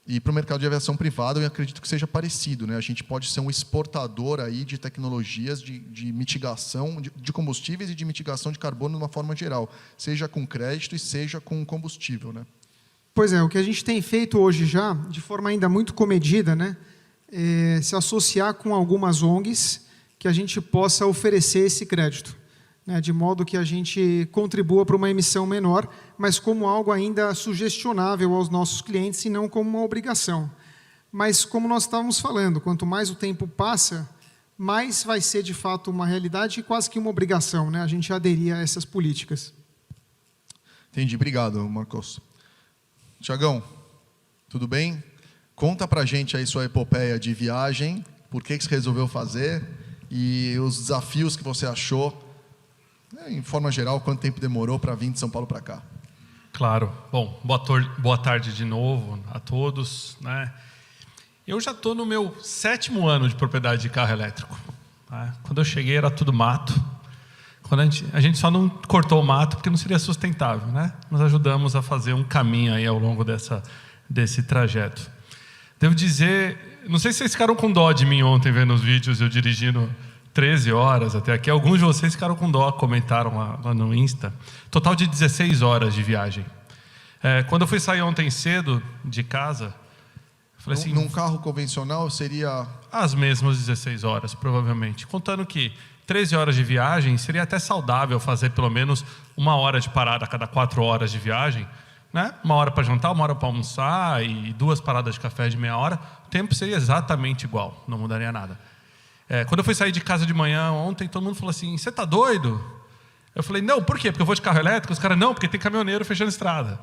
E para o mercado de aviação privada, eu acredito que seja parecido, né? A gente pode ser um exportador aí de tecnologias de mitigação de combustíveis e de mitigação de carbono de uma forma geral, seja com crédito e seja com combustível, né? Pois é, o que a gente tem feito hoje já, de forma ainda muito comedida, né? Se associar com algumas ONGs que a gente possa oferecer esse crédito, né, de modo que a gente contribua para uma emissão menor, mas como algo ainda sugestionável aos nossos clientes e não como uma obrigação. Mas, como nós estávamos falando, quanto mais o tempo passa, mais vai ser, de fato, uma realidade e quase que uma obrigação, né, a gente aderir a essas políticas. Entendi. Obrigado, Marcos. Tiagão, tudo bem? Conta pra gente aí sua epopeia de viagem, por que você resolveu fazer e os desafios que você achou, em forma geral, quanto tempo demorou para vir de São Paulo para cá? Claro. Bom, boa tarde de novo a todos, né? Eu já estou no meu 7º ano de propriedade de carro elétrico. Né? Quando eu cheguei era tudo mato. Quando a gente só não cortou o mato porque não seria sustentável, né? Nós ajudamos a fazer um caminho aí ao longo desse trajeto. Devo dizer, não sei se vocês ficaram com dó de mim ontem vendo os vídeos eu dirigindo 13 horas até aqui. Alguns de vocês ficaram com dó, comentaram lá no Insta. Total de 16 horas de viagem. Quando eu fui sair ontem cedo de casa, falei assim, num carro convencional seria... As mesmas 16 horas, provavelmente. Contando que 13 horas de viagem, seria até saudável fazer pelo menos 1 hora de parada a cada 4 horas de viagem. Né? 1 hora para jantar, 1 hora para almoçar e 2 paradas de café de meia hora. O tempo seria exatamente igual, não mudaria nada. Quando eu fui sair de casa de manhã ontem, todo mundo falou assim, você está doido? Eu falei, não, por quê? Porque eu vou de carro elétrico? Os caras, não, porque tem caminhoneiro fechando estrada.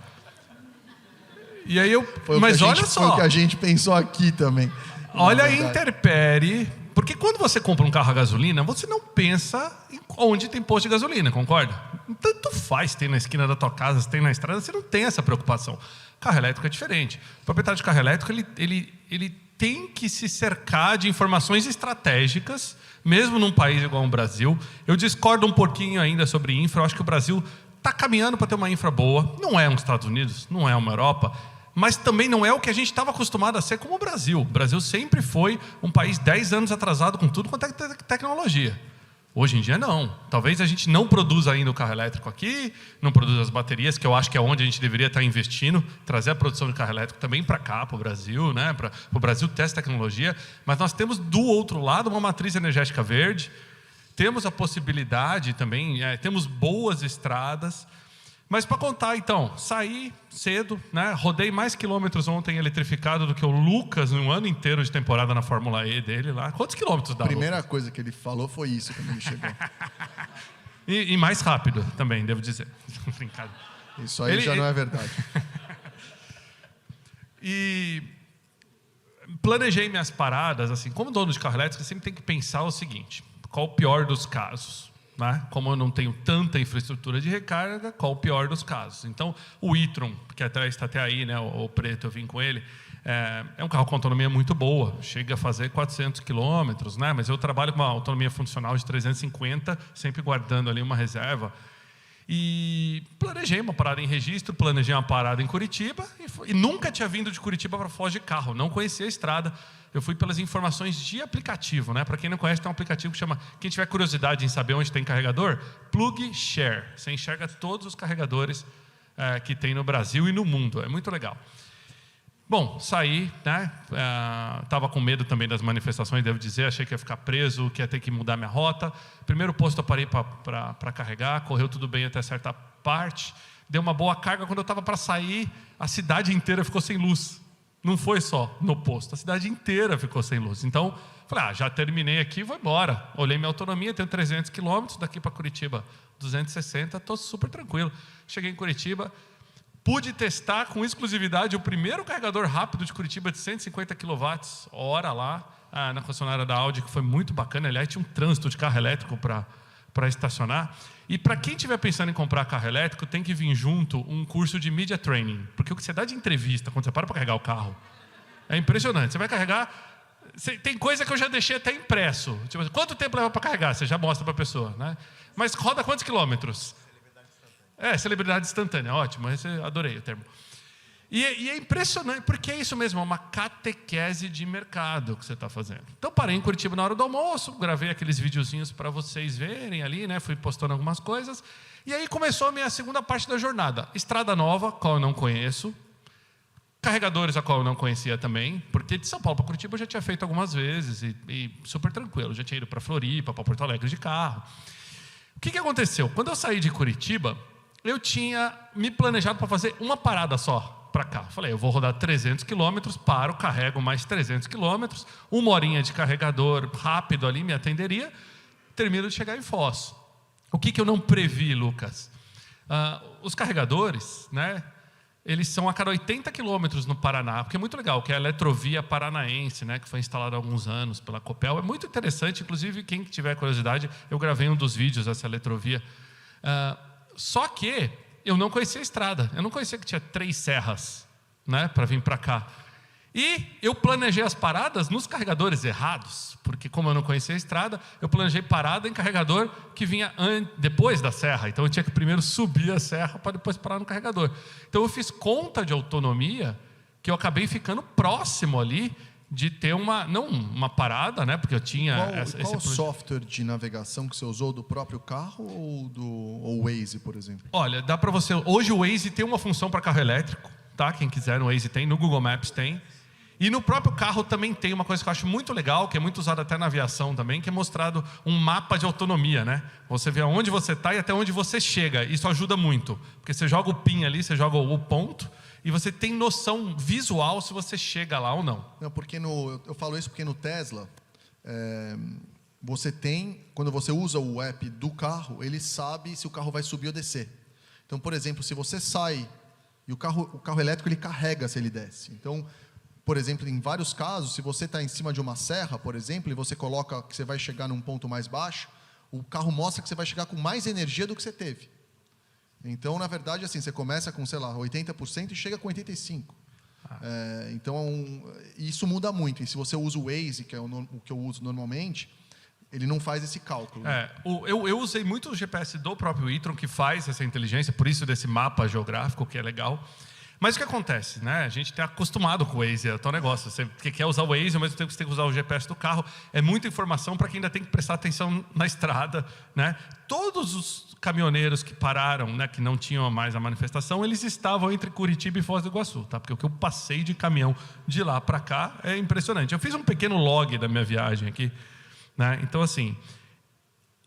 E aí mas olha só. Foi o que a gente pensou aqui também. Olha a intempérie. Porque quando você compra um carro a gasolina, você não pensa em onde tem posto de gasolina, concorda? Tanto faz, tem na esquina da tua casa, se tem na estrada, você não tem essa preocupação. Carro elétrico é diferente. O proprietário de carro elétrico, ele tem que se cercar de informações estratégicas, mesmo num país igual o Brasil. Eu discordo um pouquinho ainda sobre infra. Eu acho que o Brasil está caminhando para ter uma infra boa. Não é um Estados Unidos, não é uma Europa, mas também não é o que a gente estava acostumado a ser como o Brasil. O Brasil sempre foi um país 10 anos atrasado com tudo quanto é tecnologia. Hoje em dia, não. Talvez a gente não produza ainda o carro elétrico aqui, não produza as baterias, que eu acho que é onde a gente deveria estar investindo, trazer a produção de carro elétrico também para cá, para o Brasil, né? Para o Brasil ter essa tecnologia. Mas nós temos, do outro lado, uma matriz energética verde, temos a possibilidade também, temos boas estradas. Mas para contar, então, saí cedo, né? Rodei mais quilômetros ontem eletrificado do que o Lucas no ano inteiro de temporada na Fórmula E dele lá. Quantos quilômetros dá? A primeira coisa que ele falou foi isso quando ele chegou. e mais rápido também, devo dizer. Brincado. Isso aí já não é verdade. E planejei minhas paradas, assim, como dono de carro elétrico, você sempre tem que pensar o seguinte: qual o pior dos casos? Né? Como eu não tenho tanta infraestrutura de recarga, qual o pior dos casos? Então, o e-tron, que está até aí, né, o preto, eu vim com ele, é um carro com autonomia muito boa, chega a fazer 400 quilômetros, né? Mas eu trabalho com uma autonomia funcional de 350, sempre guardando ali uma reserva. E planejei uma parada em Registro, planejei uma parada em Curitiba e nunca tinha vindo de Curitiba para Foz de carro, não conhecia a estrada. Eu fui pelas informações de aplicativo, né? Para quem não conhece, tem um aplicativo que chama, quem tiver curiosidade em saber onde tem carregador, PlugShare. Você enxerga todos os carregadores que tem no Brasil e no mundo. É muito legal. Bom, saí, né? Estava com medo também das manifestações, devo dizer. Achei que ia ficar preso, que ia ter que mudar minha rota. Primeiro posto eu parei para carregar, correu tudo bem até certa parte. Deu uma boa carga. Quando eu estava para sair, a cidade inteira ficou sem luz. Não foi só no posto, a cidade inteira ficou sem luz. Então, falei, já terminei aqui, vou embora. Olhei minha autonomia, tenho 300 quilômetros, daqui para Curitiba 260, estou super tranquilo. Cheguei em Curitiba, pude testar com exclusividade o primeiro carregador rápido de Curitiba de 150 kWh lá, na concessionária da Audi, que foi muito bacana. Aliás, tinha um trânsito de carro elétrico para estacionar. E para quem estiver pensando em comprar carro elétrico, tem que vir junto um curso de Media Training. Porque o que você dá de entrevista quando você para carregar o carro é impressionante. Você vai carregar... Tem coisa que eu já deixei até impresso. Tipo, quanto tempo leva para carregar? Você já mostra para a pessoa, né? Mas roda quantos quilômetros? Celebridade instantânea. Ótimo, adorei o termo. E é impressionante, porque é isso mesmo, é uma catequese de mercado que você está fazendo. Então, parei em Curitiba na hora do almoço, gravei aqueles videozinhos para vocês verem ali, né? Fui postando algumas coisas. E aí começou a minha segunda parte da jornada. Estrada nova, qual eu não conheço. Carregadores, a qual eu não conhecia também. Porque de São Paulo para Curitiba eu já tinha feito algumas vezes e super tranquilo. Já tinha ido para Floripa, para Porto Alegre de carro. O que aconteceu? Quando eu saí de Curitiba, eu tinha me planejado para fazer uma parada só para cá. Falei, eu vou rodar 300 quilômetros, paro, carrego mais 300 quilômetros, 1 horinha de carregador rápido ali me atenderia, termino de chegar em Foz. O que eu não previ, Lucas? Os carregadores, né? eles são a cada 80 quilômetros no Paraná, porque é muito legal, que é a Eletrovia Paranaense, né, que foi instalada há alguns anos pela Copel. É muito interessante, inclusive, quem tiver curiosidade, eu gravei um dos vídeos dessa Eletrovia. Só que eu não conhecia a estrada, eu não conhecia que tinha 3 serras, né, para vir para cá. E eu planejei as paradas nos carregadores errados, porque como eu não conhecia a estrada, eu planejei parada em carregador que vinha depois da serra. Então eu tinha que primeiro subir a serra para depois parar no carregador. Então eu fiz conta de autonomia que eu acabei ficando próximo ali de ter não uma parada, né? Porque eu tinha qual o software de navegação que você usou, do próprio carro ou do Waze, por exemplo? Olha, dá para você. Hoje o Waze tem uma função para carro elétrico, tá? Quem quiser, no Waze tem, no Google Maps tem. E no próprio carro também tem uma coisa que eu acho muito legal, que é muito usada até na aviação também, que é mostrado um mapa de autonomia, né? Você vê aonde você está e até onde você chega. Isso ajuda muito, porque você joga o pin ali, você joga o ponto, e você tem noção visual se você chega lá ou não. Não, porque eu falo isso porque no Tesla, você tem, quando você usa o app do carro, ele sabe se o carro vai subir ou descer. Então, por exemplo, se você sai e o carro elétrico ele carrega se ele desce. Então, por exemplo, em vários casos, se você está em cima de uma serra, por exemplo, e você coloca que você vai chegar num ponto mais baixo, o carro mostra que você vai chegar com mais energia do que você teve. Então, na verdade, assim, você começa com, sei lá, 80% e chega com 85%. Então, isso muda muito. E se você usa o Waze, que é o que eu uso normalmente, ele não faz esse cálculo. Eu usei muito o GPS do próprio e-tron, que faz essa inteligência, por isso desse mapa geográfico, que é legal. Mas o que acontece, né? A gente está acostumado com o Waze, é o teu negócio. Você quer usar o Waze, ao mesmo tempo que você tem que usar o GPS do carro. É muita informação para quem ainda tem que prestar atenção na estrada, né? Todos os caminhoneiros que pararam, né, que não tinham mais a manifestação, eles estavam entre Curitiba e Foz do Iguaçu, tá? Porque o que eu passei de caminhão de lá para cá é impressionante. Eu fiz um pequeno log da minha viagem aqui, né? Então, assim,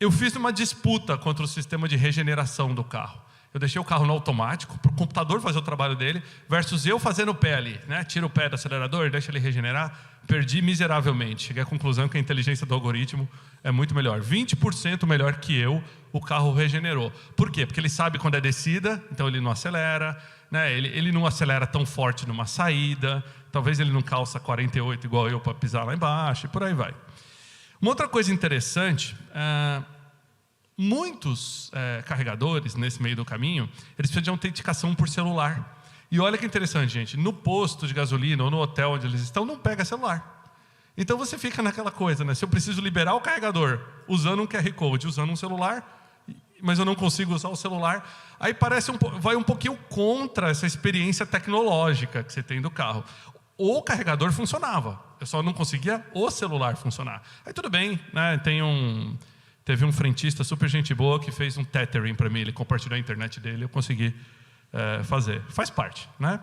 eu fiz uma disputa contra o sistema de regeneração do carro. Eu deixei o carro no automático, para o computador fazer o trabalho dele, versus eu fazendo o pé ali, né? Tira o pé do acelerador, deixa ele regenerar. Perdi miseravelmente. Cheguei à conclusão que a inteligência do algoritmo é muito melhor. 20% melhor que eu, o carro regenerou. Por quê? Porque ele sabe quando é descida, então ele não acelera, né? Ele não acelera tão forte numa saída, talvez ele não calça 48 igual eu para pisar lá embaixo, e por aí vai. Uma outra coisa interessante, muitos carregadores, nesse meio do caminho, eles precisam de autenticação por celular. E olha que interessante, gente, no posto de gasolina ou no hotel onde eles estão, não pega celular. Então você fica naquela coisa, né? Se eu preciso liberar o carregador usando um QR Code, usando um celular, mas eu não consigo usar o celular, aí vai um pouquinho contra essa experiência tecnológica que você tem do carro. O carregador funcionava, eu só não conseguia o celular funcionar. Aí tudo bem, né? Teve um frentista super gente boa que fez um tethering para mim, ele compartilhou a internet dele, eu consegui fazer. Faz parte, né?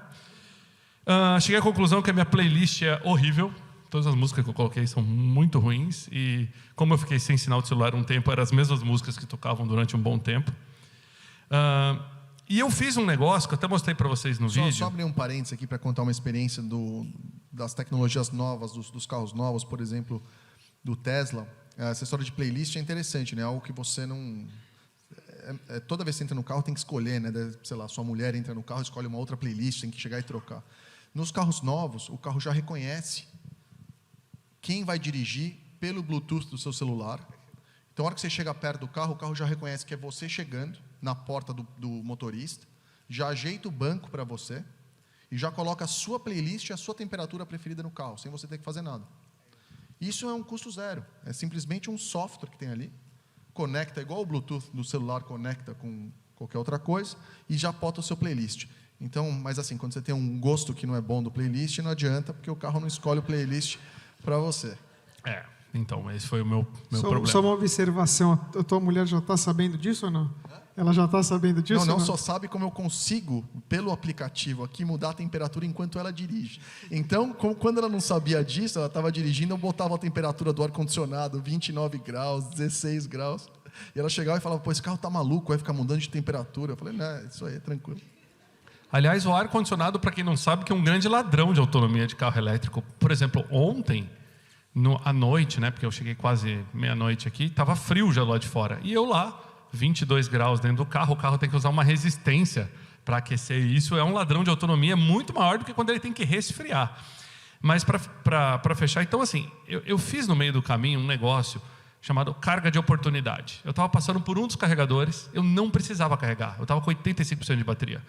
Cheguei à conclusão que a minha playlist é horrível. Todas as músicas que eu coloquei são muito ruins. E como eu fiquei sem sinal de celular um tempo, eram as mesmas músicas que tocavam durante um bom tempo. E eu fiz um negócio que eu até mostrei para vocês no vídeo. Só abrir um parênteses aqui para contar uma experiência das tecnologias novas, dos carros novos, por exemplo, do Tesla. Essa história de playlist é interessante, né? Algo que você não... toda vez que você entra no carro, tem que escolher, né? Sei lá, sua mulher entra no carro, escolhe uma outra playlist, tem que chegar e trocar. Nos carros novos, o carro já reconhece quem vai dirigir pelo Bluetooth do seu celular. Então, na hora que você chega perto do carro, o carro já reconhece que é você chegando na porta do motorista, já ajeita o banco para você e já coloca a sua playlist e a sua temperatura preferida no carro, sem você ter que fazer nada. Isso é um custo zero. É simplesmente um software que tem ali, conecta igual o Bluetooth do celular conecta com qualquer outra coisa e já bota o seu playlist. Então, mas assim, quando você tem um gosto que não é bom do playlist, não adianta, porque o carro não escolhe o playlist para você. Então, esse foi o meu problema. Só uma observação, a tua mulher já está sabendo disso ou não? Ela já está sabendo disso? Não, só sabe como eu consigo, pelo aplicativo aqui, mudar a temperatura enquanto ela dirige. Então, quando ela não sabia disso, ela estava dirigindo, eu botava a temperatura do ar-condicionado, 29 graus, 16 graus. E ela chegava e falava, pô, esse carro está maluco, vai ficar mudando de temperatura. Eu falei, não, isso aí é tranquilo. Aliás, o ar-condicionado, para quem não sabe, que é um grande ladrão de autonomia de carro elétrico. Por exemplo, ontem, à noite, né, porque eu cheguei quase meia-noite aqui, estava frio já lá de fora. E eu lá, 22 graus dentro do carro, o carro tem que usar uma resistência para aquecer. E isso é um ladrão de autonomia muito maior do que quando ele tem que resfriar. Mas para fechar, então assim, eu fiz no meio do caminho um negócio chamado carga de oportunidade. Eu estava passando por um dos carregadores, eu não precisava carregar, eu estava com 85% de bateria.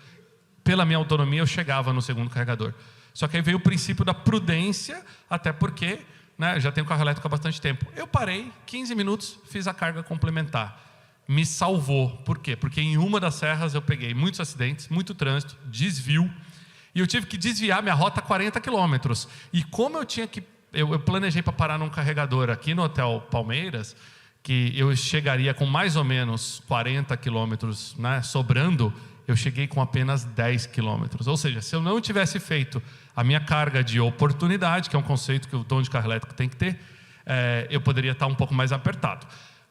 Pela minha autonomia, eu chegava no segundo carregador. Só que aí veio o princípio da prudência, até porque, né, já tenho carro elétrico há bastante tempo. Eu parei, 15 minutos, fiz a carga complementar. Me salvou. Por quê? Porque em uma das serras eu peguei muitos acidentes, muito trânsito, desvio, e eu tive que desviar minha rota 40 quilômetros. E como eu tinha que... Eu planejei para parar num carregador aqui no Hotel Palmeiras, que eu chegaria com mais ou menos 40 quilômetros, né, sobrando, eu cheguei com apenas 10 quilômetros. Ou seja, se eu não tivesse feito a minha carga de oportunidade, que é um conceito que o dono de carro elétrico tem que ter, eu poderia estar um pouco mais apertado.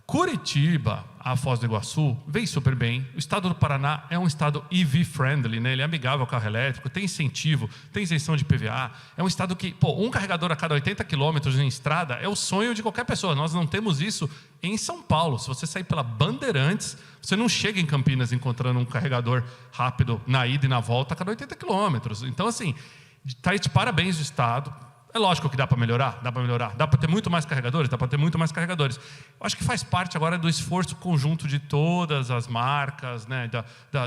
Curitiba, a Foz do Iguaçu, vem super bem. O estado do Paraná é um estado EV-friendly, né? Ele é amigável ao carro elétrico, tem incentivo, tem isenção de PVA. É um estado que, um carregador a cada 80 quilômetros em estrada é o sonho de qualquer pessoa. Nós não temos isso em São Paulo. Se você sair pela Bandeirantes, você não chega em Campinas encontrando um carregador rápido na ida e na volta a cada 80 quilômetros. Então, assim, está aí de parabéns do estado. É lógico que dá para melhorar, dá para ter muito mais carregadores, Eu acho que faz parte agora do esforço conjunto de todas as marcas, né,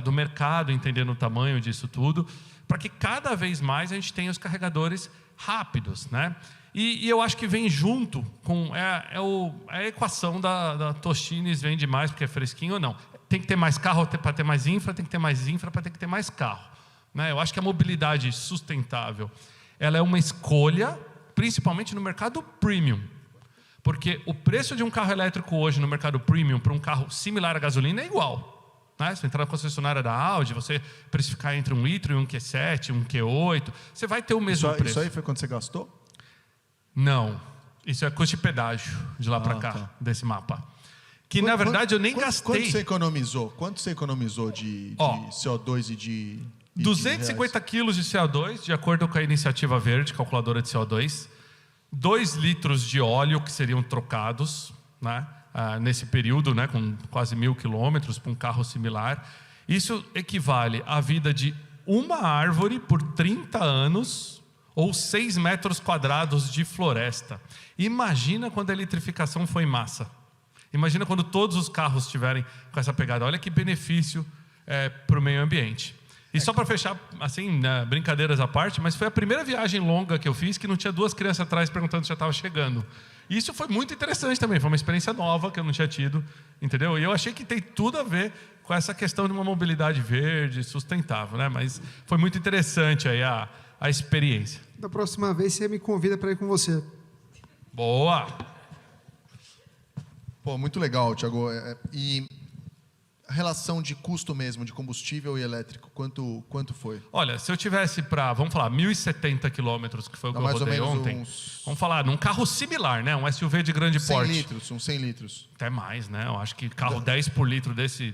do mercado entendendo o tamanho disso tudo, para que cada vez mais a gente tenha os carregadores rápidos, né? E eu acho que vem junto com a equação da Tostines vende mais porque é fresquinho ou não. Tem que ter mais carro para ter mais infra, tem que ter mais infra para ter que ter mais carro, né? Eu acho que a mobilidade sustentável ela é uma escolha, principalmente no mercado premium. Porque o preço de um carro elétrico hoje no mercado premium para um carro similar à gasolina é igual. Né? Se você entrar na concessionária da Audi, você precificar entre um litro e um Q7, um Q8, você vai ter o mesmo preço. Isso aí foi quando você gastou? Não. Isso é custo de pedágio de lá para cá, desse mapa. Que, na verdade, eu nem gastei. Quanto você economizou de CO2 e de... 250 quilos de CO2, de acordo com a Iniciativa Verde, calculadora de CO2. 2 litros de óleo que seriam trocados, né, nesse período, né, com quase 1.000 quilômetros para um carro similar. Isso equivale à vida de uma árvore por 30 anos ou 6 metros quadrados de floresta. Imagina quando a eletrificação foi em massa. Imagina quando todos os carros estiverem com essa pegada. Olha que benefício para o meio ambiente. E só para fechar, assim, brincadeiras à parte, mas foi a primeira viagem longa que eu fiz que não tinha 2 crianças atrás perguntando se já estava chegando. E isso foi muito interessante também, foi uma experiência nova que eu não tinha tido, entendeu? E eu achei que tem tudo a ver com essa questão de uma mobilidade verde, sustentável, né? Mas foi muito interessante aí a experiência. Da próxima vez você me convida para ir com você. Boa! Pô, muito legal, Thiago. E a relação de custo mesmo, de combustível e elétrico, quanto foi? Olha, se eu tivesse para, vamos falar, 1.070 quilômetros, que foi o que eu rodei ontem, vamos falar, num carro similar, né? Um SUV de grande porte. 100 litros. Até mais, né? Eu acho que carro 10 por litro desse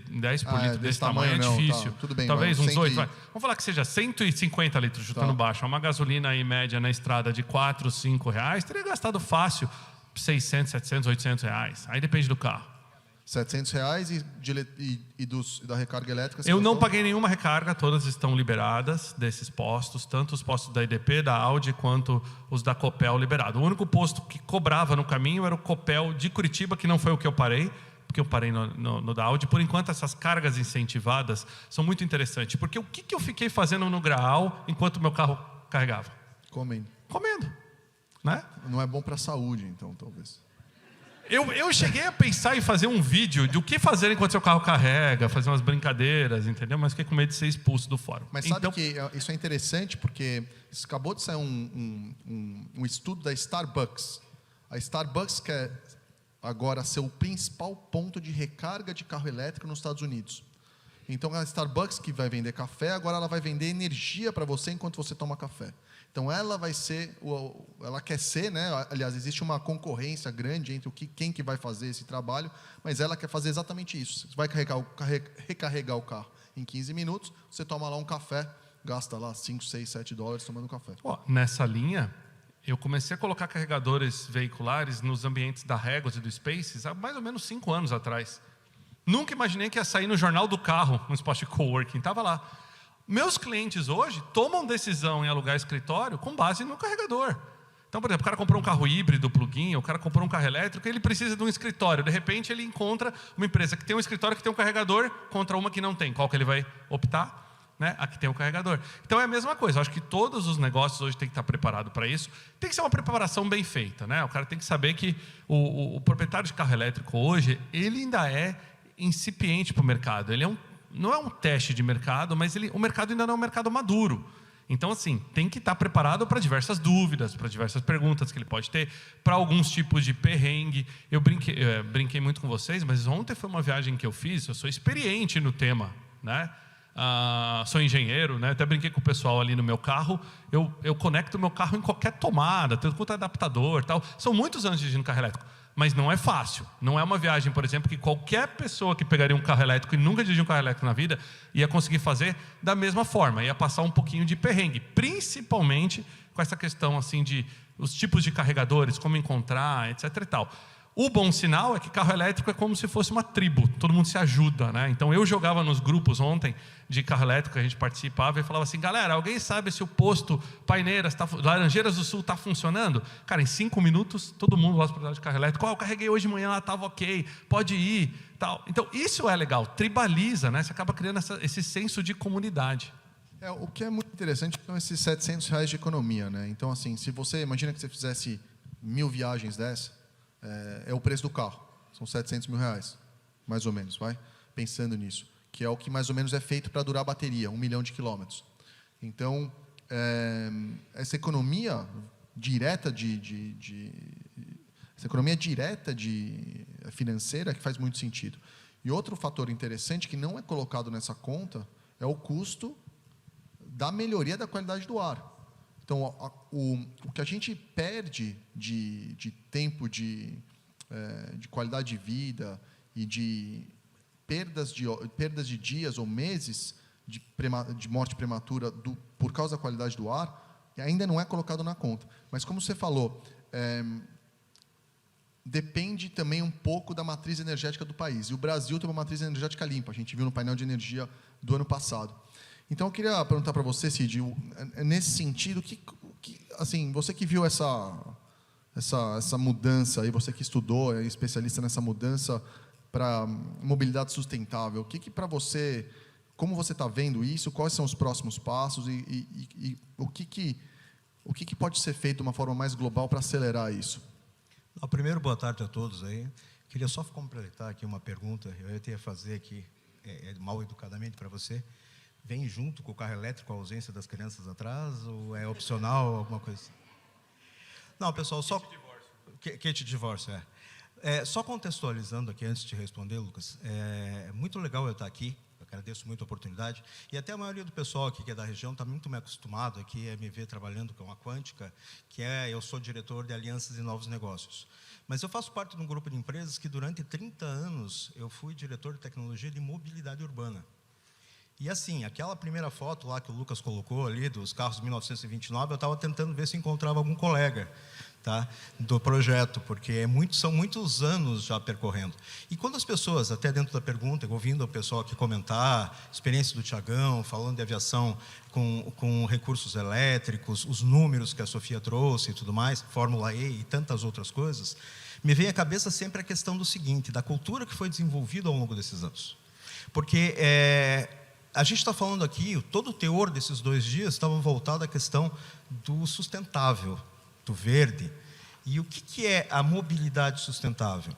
tamanho é difícil. Tá, tudo bem, talvez uns 8. Vamos falar que seja 150 litros, chutando baixo. Uma gasolina aí média na estrada de 4, 5 reais, teria gastado fácil 600, 700, 800 reais. Aí depende do carro. 700 reais e da recarga elétrica? Eu não paguei nenhuma recarga, todas estão liberadas desses postos, tanto os postos da EDP, da Audi, quanto os da Copel liberados. O único posto que cobrava no caminho era o Copel de Curitiba, que não foi o que eu parei, porque eu parei no da Audi. Por enquanto, essas cargas incentivadas são muito interessantes, porque o que eu fiquei fazendo no Graal enquanto o meu carro carregava? Comendo. Né? Não é bom para a saúde, então, talvez. Eu cheguei a pensar em fazer um vídeo de o que fazer enquanto seu carro carrega, fazer umas brincadeiras, entendeu? Mas fiquei com medo de ser expulso do fórum. Mas sabe que isso é interessante porque acabou de sair um estudo da Starbucks. A Starbucks quer agora ser o principal ponto de recarga de carro elétrico nos Estados Unidos. Então a Starbucks, que vai vender café, agora ela vai vender energia para você enquanto você toma café. Então ela quer ser, né? Aliás, existe uma concorrência grande entre quem que vai fazer esse trabalho, mas ela quer fazer exatamente isso. Você vai recarregar o carro em 15 minutos, você toma lá um café, gasta lá 5, 6, 7 dólares tomando um café. Nessa linha, eu comecei a colocar carregadores veiculares nos ambientes da Regos e do Spaces há mais ou menos 5 anos atrás. Nunca imaginei que ia sair no jornal do carro, no espaço de coworking, estava lá. Meus clientes hoje tomam decisão em alugar escritório com base no carregador. Então, por exemplo, o cara comprou um carro híbrido, plug-in, o cara comprou um carro elétrico, ele precisa de um escritório. De repente, ele encontra uma empresa que tem um escritório que tem um carregador contra uma que não tem. Qual que ele vai optar? Né? A que tem um carregador. Então, é a mesma coisa. Eu acho que todos os negócios hoje têm que estar preparados para isso. Tem que ser uma preparação bem feita, né? O cara tem que saber que o proprietário de carro elétrico hoje, ele ainda é incipiente para o mercado. Ele não é um teste de mercado, mas o mercado ainda não é um mercado maduro. Então, assim, tem que estar preparado para diversas dúvidas, para diversas perguntas que ele pode ter, para alguns tipos de perrengue. Eu brinquei muito com vocês, mas ontem foi uma viagem que eu fiz, eu sou experiente no tema, né? Sou engenheiro, né? Até brinquei com o pessoal ali no meu carro, eu conecto o meu carro em qualquer tomada, tenho quanto adaptador, tal. São muitos anos dirigindo carro elétrico, mas não é fácil. Não é uma viagem, por exemplo, que qualquer pessoa que pegaria um carro elétrico e nunca dirigiu um carro elétrico na vida ia conseguir fazer da mesma forma, ia passar um pouquinho de perrengue, principalmente com essa questão assim de os tipos de carregadores, como encontrar, etc. e tal. O bom sinal é que carro elétrico é como se fosse uma tribo, todo mundo se ajuda, né? Então eu jogava nos grupos ontem de carro elétrico que a gente participava e falava assim, galera, alguém sabe se o posto Paineiras, Laranjeiras do Sul está funcionando? Cara, em 5 minutos, todo mundo lá para de carro elétrico, eu carreguei hoje de manhã, lá estava ok, pode ir, tal. Então isso é legal, tribaliza, né? Você acaba criando esse senso de comunidade. O que é muito interessante são esses R$700 de economia, né? Então, assim, se você imagina que você fizesse 1000 viagens dessa, é o preço do carro, são R$700 mil, mais ou menos, vai? Pensando nisso, que é o que mais ou menos é feito para durar a bateria, 1 milhão de quilômetros. Então, essa economia direta financeira que faz muito sentido. E outro fator interessante que não é colocado nessa conta é o custo da melhoria da qualidade do ar. Então, o que a gente perde de tempo de qualidade de vida e de perdas de dias ou meses de morte prematura por causa da qualidade do ar, ainda não é colocado na conta. Mas, como você falou, depende também um pouco da matriz energética do país. E o Brasil tem uma matriz energética limpa, a gente viu no painel de energia do ano passado. Então, eu queria perguntar para você, Cid, nesse sentido, assim, você que viu essa mudança, aí, você que estudou, é especialista nessa mudança para mobilidade sustentável, para você, como você está vendo isso, quais são os próximos passos e o que pode ser feito de uma forma mais global para acelerar isso? Primeiro, boa tarde a todos aí. Queria só completar aqui uma pergunta, eu ia fazer aqui, mal educadamente para você. Vem junto com o carro elétrico a ausência das crianças atrás ou é opcional, alguma coisa assim? Não, pessoal, só... Kit de divórcio, só contextualizando aqui, antes de responder, Lucas, é muito legal eu estar aqui, eu agradeço muito a oportunidade, e até a maioria do pessoal aqui que é da região está muito me acostumado aqui a me ver trabalhando com a Quântica, eu sou diretor de alianças e novos negócios. Mas eu faço parte de um grupo de empresas que durante 30 anos eu fui diretor de tecnologia de mobilidade urbana. E assim, aquela primeira foto lá que o Lucas colocou ali, dos carros de 1929, eu estava tentando ver se encontrava algum colega, tá, do projeto, porque são muitos anos já percorrendo. E quando as pessoas, até dentro da pergunta, ouvindo o pessoal aqui comentar, experiência do Tiagão, falando de aviação com recursos elétricos, os números que a Sofia trouxe e tudo mais, Fórmula E e tantas outras coisas, me vem à cabeça sempre a questão do seguinte, da cultura que foi desenvolvida ao longo desses anos. Porque a gente está falando aqui, todo o teor desses 2 dias estava voltado à questão do sustentável, do verde. E o que é a mobilidade sustentável?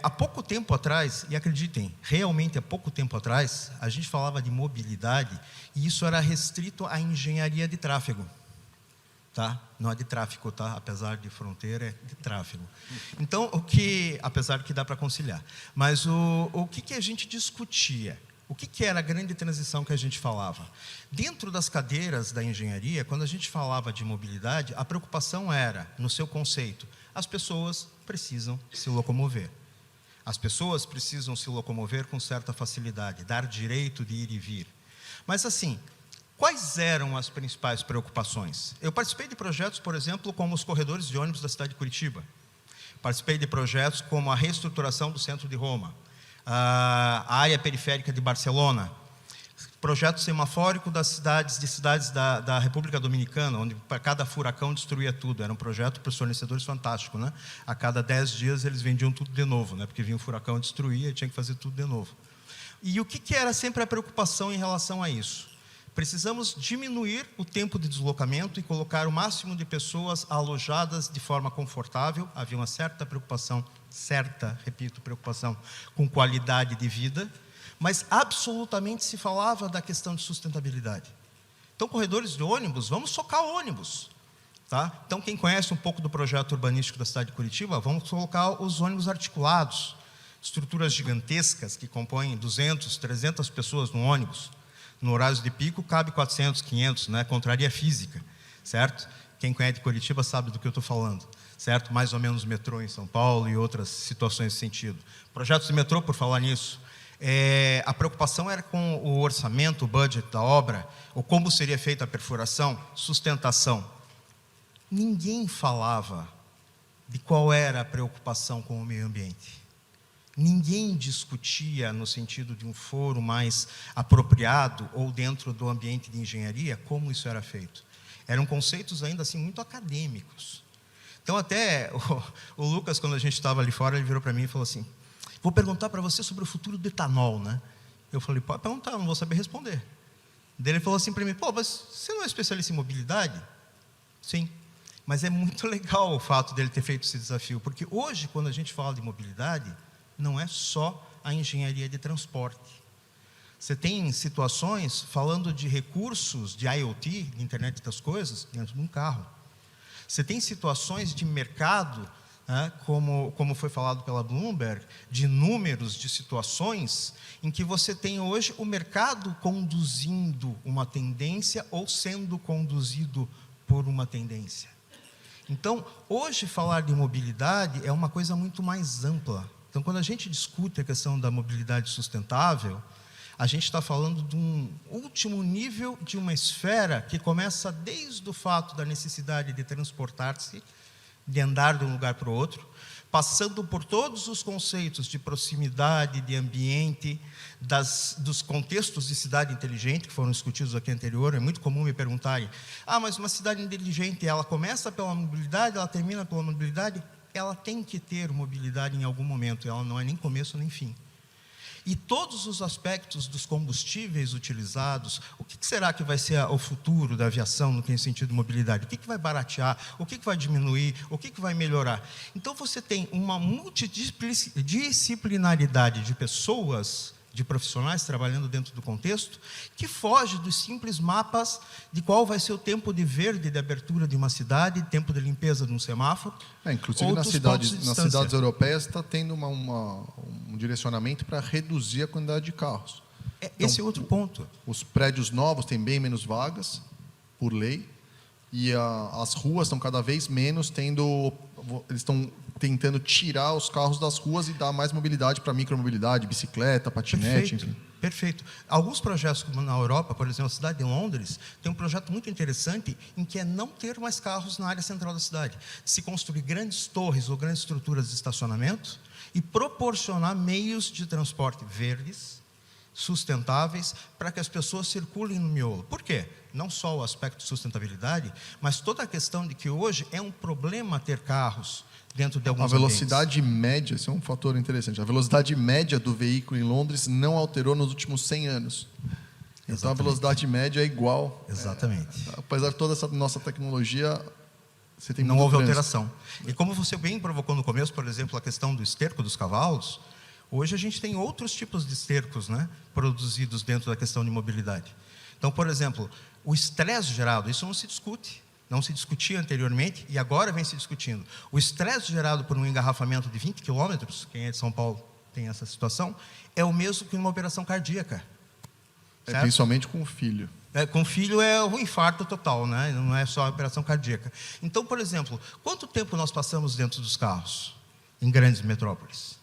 Há pouco tempo atrás, e acreditem, realmente há pouco tempo atrás, a gente falava de mobilidade e isso era restrito à engenharia de tráfego. Tá? Não é de tráfego, tá? Apesar de fronteira, é de tráfego. Então, apesar de que dá para conciliar. Mas o que a gente discutia? O que era a grande transição que a gente falava? Dentro das cadeiras da engenharia, quando a gente falava de mobilidade, a preocupação era, no seu conceito, as pessoas precisam se locomover. As pessoas precisam se locomover com certa facilidade, dar direito de ir e vir. Mas assim, quais eram as principais preocupações? Eu participei de projetos, por exemplo, como os corredores de ônibus da cidade de Curitiba. Participei de projetos como a reestruturação do centro de Roma, a área periférica de Barcelona, projeto semafórico das cidades da República Dominicana, onde para cada furacão destruía tudo. Era um projeto para os fornecedores fantástico, né? A cada 10 dias eles vendiam tudo de novo, né? Porque vinha um furacão, destruía e tinha que fazer tudo de novo. E o que era sempre a preocupação em relação a isso? Precisamos diminuir o tempo de deslocamento e colocar o máximo de pessoas alojadas de forma confortável. Havia uma certa preocupação, preocupação com qualidade de vida, mas absolutamente se falava da questão de sustentabilidade. Então, corredores de ônibus, vamos socar ônibus. Tá? Então, quem conhece um pouco do projeto urbanístico da cidade de Curitiba, vamos colocar os ônibus articulados, estruturas gigantescas que compõem 200, 300 pessoas no ônibus. No horário de pico, cabe 400, 500, né? Contraria física, certo? Quem conhece de Curitiba sabe do que eu estou falando, certo? Mais ou menos metrô em São Paulo e outras situações nesse sentido. Projetos de metrô, por falar nisso, a preocupação era com o orçamento, o budget da obra, ou como seria feita a perfuração, sustentação. Ninguém falava de qual era a preocupação com o meio ambiente. Ninguém discutia no sentido de um foro mais apropriado ou dentro do ambiente de engenharia como isso era feito. Eram conceitos ainda assim muito acadêmicos. Então até o Lucas, quando a gente estava ali fora, ele virou para mim e falou assim: vou perguntar para você sobre o futuro do etanol, né? Eu falei: pode perguntar, não vou saber responder. Daí ele falou assim para mim: pô, mas você não é especialista em mobilidade? Sim. Mas é muito legal o fato dele ter feito esse desafio, porque hoje, quando a gente fala de mobilidade, não é só a engenharia de transporte. Você tem situações falando de recursos de IoT, de internet das coisas, dentro de um carro. Você tem situações de mercado, né, como foi falado pela Bloomberg, de números de situações em que você tem hoje o mercado conduzindo uma tendência ou sendo conduzido por uma tendência. Então, hoje falar de mobilidade é uma coisa muito mais ampla. Então, quando a gente discute a questão da mobilidade sustentável, a gente está falando de um último nível de uma esfera que começa desde o fato da necessidade de transportar-se, de andar de um lugar para o outro, passando por todos os conceitos de proximidade, de ambiente, dos contextos de cidade inteligente, que foram discutidos aqui anterior. É muito comum me perguntarem: mas uma cidade inteligente, ela começa pela mobilidade, ela termina pela mobilidade? Ela tem que ter mobilidade em algum momento, ela não é nem começo nem fim. E todos os aspectos dos combustíveis utilizados, o que será que vai ser o futuro da aviação no que tem sentido de mobilidade? O que vai baratear? O que vai diminuir? O que vai melhorar? Então, você tem uma multidisciplinaridade de pessoas, de profissionais trabalhando dentro do contexto, que foge dos simples mapas de qual vai ser o tempo de verde de abertura de uma cidade, tempo de limpeza de um semáforo. Inclusive nas cidades europeias está tendo um direcionamento para reduzir a quantidade de carros. Esse é outro ponto. Os prédios novos têm bem menos vagas, por lei, e as ruas estão cada vez menos eles estão tentando tirar os carros das ruas e dar mais mobilidade para micromobilidade, bicicleta, patinete, enfim. Perfeito. Alguns projetos, como na Europa, por exemplo, a cidade de Londres, tem um projeto muito interessante em que é não ter mais carros na área central da cidade. Se construir grandes torres ou grandes estruturas de estacionamento e proporcionar meios de transporte verdes, sustentáveis, para que as pessoas circulem no miolo. Por quê? Não só o aspecto de sustentabilidade, mas toda a questão de que hoje é um problema ter carros dentro de alguns ambientes. A velocidade média, esse é um fator interessante, a velocidade média do veículo em Londres não alterou nos últimos 100 anos. Então, exatamente, a velocidade média é igual. Exatamente. Apesar de toda essa nossa tecnologia, você tem não houve alteração. E como você bem provocou no começo, por exemplo, a questão do esterco dos cavalos, hoje a gente tem outros tipos de estercos, né, produzidos dentro da questão de mobilidade. Então, por exemplo, o estresse gerado, isso não se discute. Não se discutia anteriormente e agora vem se discutindo. O estresse gerado por um engarrafamento de 20 quilômetros, quem é de São Paulo tem essa situação, é o mesmo que uma operação cardíaca. Principalmente com o filho. Com o filho é o infarto total, né? Não é só a operação cardíaca. Então, por exemplo, quanto tempo nós passamos dentro dos carros em grandes metrópoles?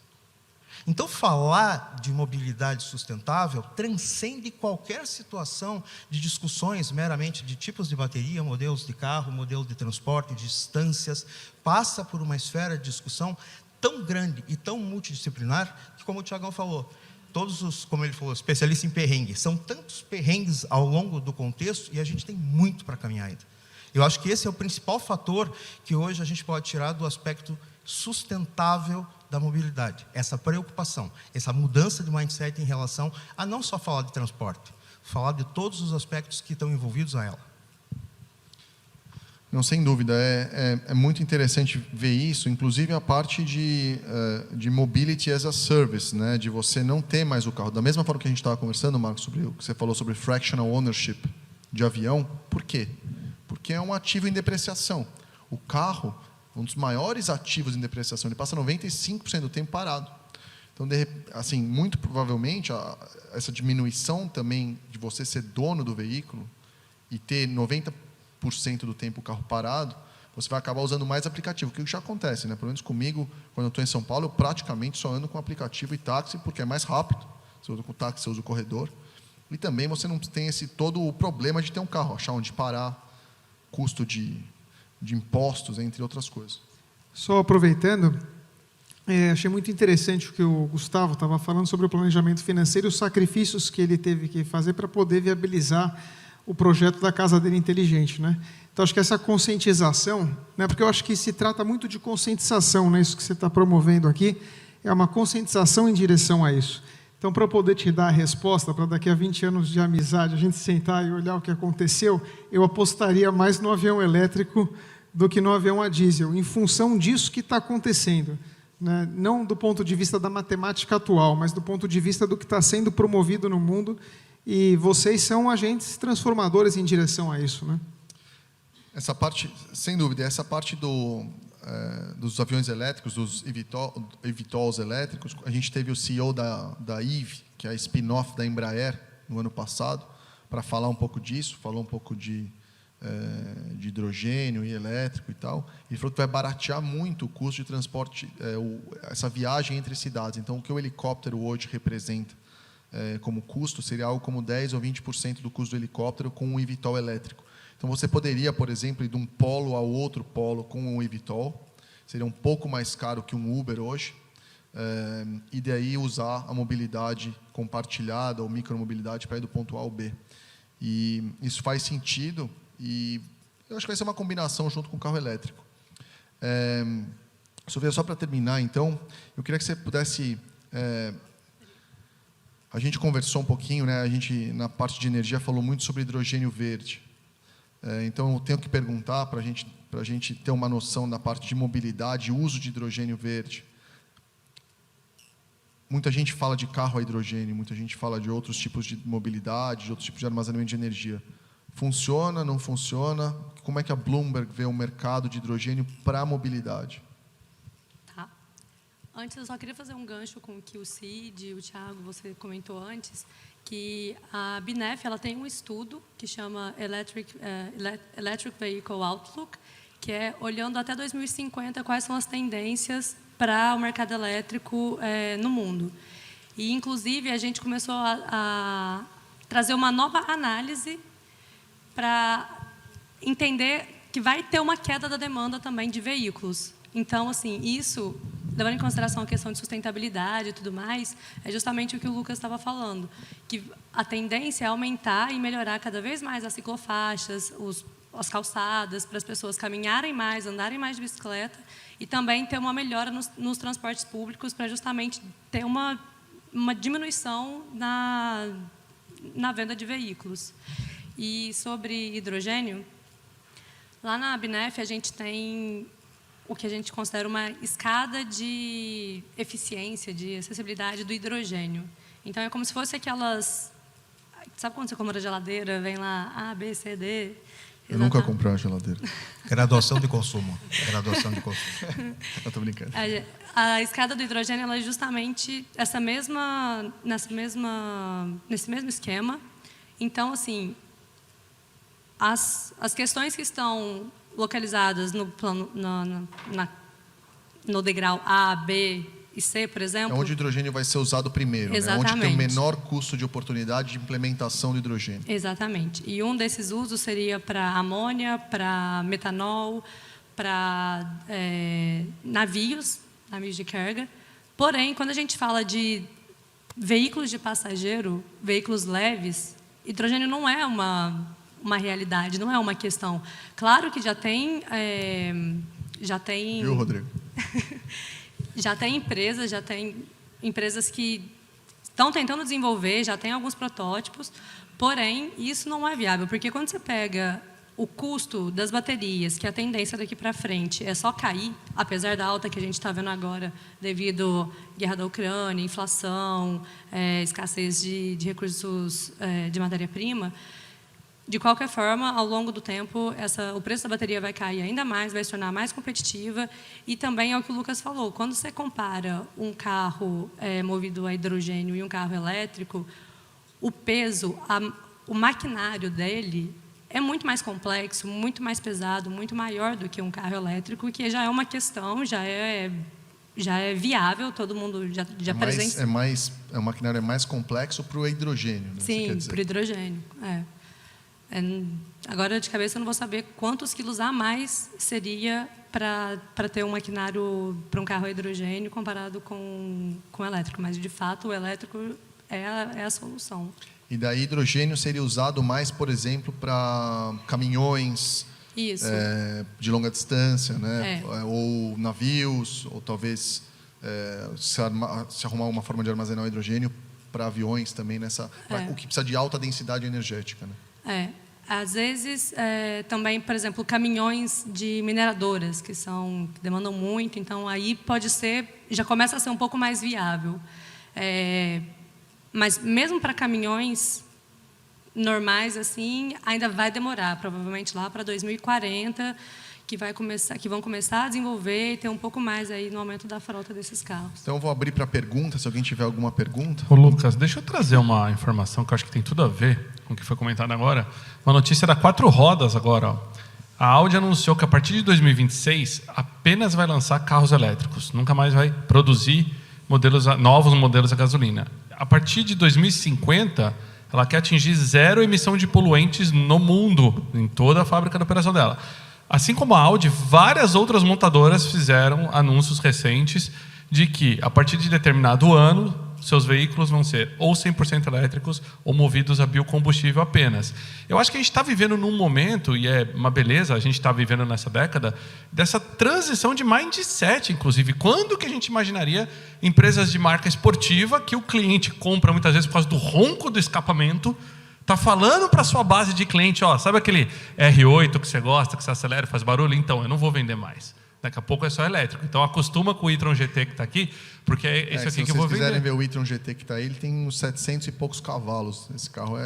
Então, falar de mobilidade sustentável transcende qualquer situação de discussões meramente de tipos de bateria, modelos de carro, modelo de transporte, distâncias, passa por uma esfera de discussão tão grande e tão multidisciplinar que, como o Tiagão falou, todos os, como ele falou, especialistas em perrengue, são tantos perrengues ao longo do contexto e a gente tem muito para caminhar ainda. Eu acho que esse é o principal fator que hoje a gente pode tirar do aspecto sustentável da mobilidade. Essa preocupação, essa mudança de mindset em relação a não só falar de transporte, falar de todos os aspectos que estão envolvidos a ela. Não, sem dúvida, é muito interessante ver isso, inclusive a parte de mobility as a service, né? De você não ter mais o carro. Da mesma forma que a gente estava conversando, Marcos, sobre o que você falou sobre fractional ownership de avião. Por quê? Porque é um ativo em depreciação. O carro, um dos maiores ativos em depreciação, ele passa 95% do tempo parado. Então, assim, muito provavelmente, essa diminuição também de você ser dono do veículo e ter 90% do tempo o carro parado, você vai acabar usando mais aplicativo, que já acontece, né? Pelo menos comigo, quando eu estou em São Paulo, eu praticamente só ando com aplicativo e táxi, porque é mais rápido. Você usa o táxi, você usa o corredor. E também você não tem todo o problema de ter um carro, achar onde parar, custo de impostos, entre outras coisas. Só aproveitando, achei muito interessante o que o Gustavo estava falando sobre o planejamento financeiro e os sacrifícios que ele teve que fazer para poder viabilizar o projeto da casa dele inteligente, né? Então, acho que essa conscientização, né, porque eu acho que se trata muito de conscientização, né, isso que você está promovendo aqui, é uma conscientização em direção a isso. Então, para eu poder te dar a resposta, para daqui a 20 anos de amizade, a gente sentar e olhar o que aconteceu, eu apostaria mais no avião elétrico do que no avião a diesel, em função disso que está acontecendo, né? Não do ponto de vista da matemática atual, mas do ponto de vista do que está sendo promovido no mundo. E vocês são agentes transformadores em direção a isso, né? Essa parte, sem dúvida, essa parte dos aviões elétricos, dos eVTOLs elétricos, a gente teve o CEO da Eve, que é a spin-off da Embraer, no ano passado, para falar um pouco disso, falou um pouco de hidrogênio e elétrico e tal. Ele falou que vai baratear muito o custo de transporte, essa viagem entre cidades. Então, o que o helicóptero hoje representa como custo seria algo como 10% ou 20% do custo do helicóptero com um eVTOL elétrico. Então, você poderia, por exemplo, ir de um polo ao outro polo com um eVTOL. Seria um pouco mais caro que um Uber hoje. E daí usar a mobilidade compartilhada ou micromobilidade para ir do ponto A ao B. E isso faz sentido e eu acho que vai ser uma combinação junto com o carro elétrico. Só para terminar, então, eu queria que você pudesse... A gente conversou um pouquinho, né? A gente, na parte de energia, falou muito sobre hidrogênio verde. Então, eu tenho que perguntar para a gente ter uma noção da parte de mobilidade e uso de hidrogênio verde. Muita gente fala de carro a hidrogênio, muita gente fala de outros tipos de mobilidade, de outros tipos de armazenamento de energia. Funciona, não funciona? Como é que a Bloomberg vê o mercado de hidrogênio para a mobilidade? Tá. Antes, eu só queria fazer um gancho com o que o Cid, o Thiago, você comentou antes, que a BNEF ela tem um estudo que chama Electric Vehicle Outlook, que é olhando até 2050 quais são as tendências para o mercado elétrico no mundo. E, inclusive, a gente começou a trazer uma nova análise para entender que vai ter uma queda da demanda também de veículos. Então, assim, isso, levando em consideração a questão de sustentabilidade e tudo mais, é justamente o que o Lucas estava falando, que a tendência é aumentar e melhorar cada vez mais as ciclofaixas, as calçadas, para as pessoas caminharem mais, andarem mais de bicicleta, e também ter uma melhora nos transportes públicos para justamente ter uma diminuição na venda de veículos. E sobre hidrogênio, lá na BNEF a gente tem o que a gente considera uma escada de eficiência, de acessibilidade do hidrogênio. Então, é como se fosse aquelas... Sabe quando você compra a geladeira, vem lá A, B, C, D... Eu nunca comprei uma geladeira. Graduação de consumo. Graduação de consumo. Eu estou brincando. A escada do hidrogênio ela é justamente nesse mesmo esquema. Então, assim, as questões que estão localizadas no plano, no degrau A, B e C, por exemplo... É onde o hidrogênio vai ser usado primeiro, exatamente. Né? Onde tem o menor custo de oportunidade de implementação do hidrogênio. Exatamente. E um desses usos seria para amônia, para metanol, para navios, amigos de carga. Porém, quando a gente fala de veículos de passageiro, veículos leves, hidrogênio não é uma realidade, não é uma questão. Claro que já tem... Viu, Rodrigo? já tem empresas que estão tentando desenvolver, já tem alguns protótipos, porém, isso não é viável, porque quando você pega o custo das baterias, que a tendência daqui para frente é só cair, apesar da alta que a gente está vendo agora, devido à guerra da Ucrânia, inflação, escassez de recursos de matéria-prima, de qualquer forma, ao longo do tempo, o preço da bateria vai cair ainda mais, vai se tornar mais competitiva, e também é o que o Lucas falou, quando você compara um carro movido a hidrogênio e um carro elétrico, o peso, o maquinário dele é muito mais complexo, muito mais pesado, muito maior do que um carro elétrico, que já é uma questão, já é viável, todo mundo já presente. O maquinário é mais complexo para o hidrogênio, né? Sim, para o hidrogênio. Agora, de cabeça, eu não vou saber quantos quilos a mais seria para ter um maquinário para um carro a hidrogênio comparado com o elétrico, mas, de fato, o elétrico é a solução. E daí hidrogênio seria usado mais, por exemplo, para caminhões de longa distância, né? Ou navios, ou talvez se arrumar uma forma de armazenar o hidrogênio para aviões também, o que precisa de alta densidade energética. Né? Às vezes, também, por exemplo, caminhões de mineradoras, que demandam muito, então aí já começa a ser um pouco mais viável. Mas mesmo para caminhões normais, assim, ainda vai demorar, provavelmente lá para 2040, que vão começar a desenvolver e ter um pouco mais aí no aumento da frota desses carros. Então, eu vou abrir para pergunta, se alguém tiver alguma pergunta. Ô, Lucas, deixa eu trazer uma informação que eu acho que tem tudo a ver com o que foi comentado agora. Uma notícia da 4 Rodas agora. Ó. A Audi anunciou que a partir de 2026 apenas vai lançar carros elétricos, nunca mais vai produzir novos modelos a gasolina. A partir de 2050, ela quer atingir 0 emissão de poluentes no mundo, em toda a fábrica de operação dela. Assim como a Audi, várias outras montadoras fizeram anúncios recentes de que, a partir de determinado ano, seus veículos vão ser ou 100% elétricos ou movidos a biocombustível apenas. Eu acho que a gente está vivendo num momento, e é uma beleza, a gente está vivendo nessa década, dessa transição de mindset, inclusive. Quando que a gente imaginaria empresas de marca esportiva que o cliente compra muitas vezes por causa do ronco do escapamento, está falando para a sua base de cliente, sabe aquele R8 que você gosta, que você acelera e faz barulho? Então, eu não vou vender mais. Daqui a pouco é só elétrico. Então, acostuma com o e-tron GT que está aqui, porque é esse aqui que eu vou vender. Se vocês quiserem ver o e-tron GT que está aí, ele tem uns 700 e poucos cavalos. Esse carro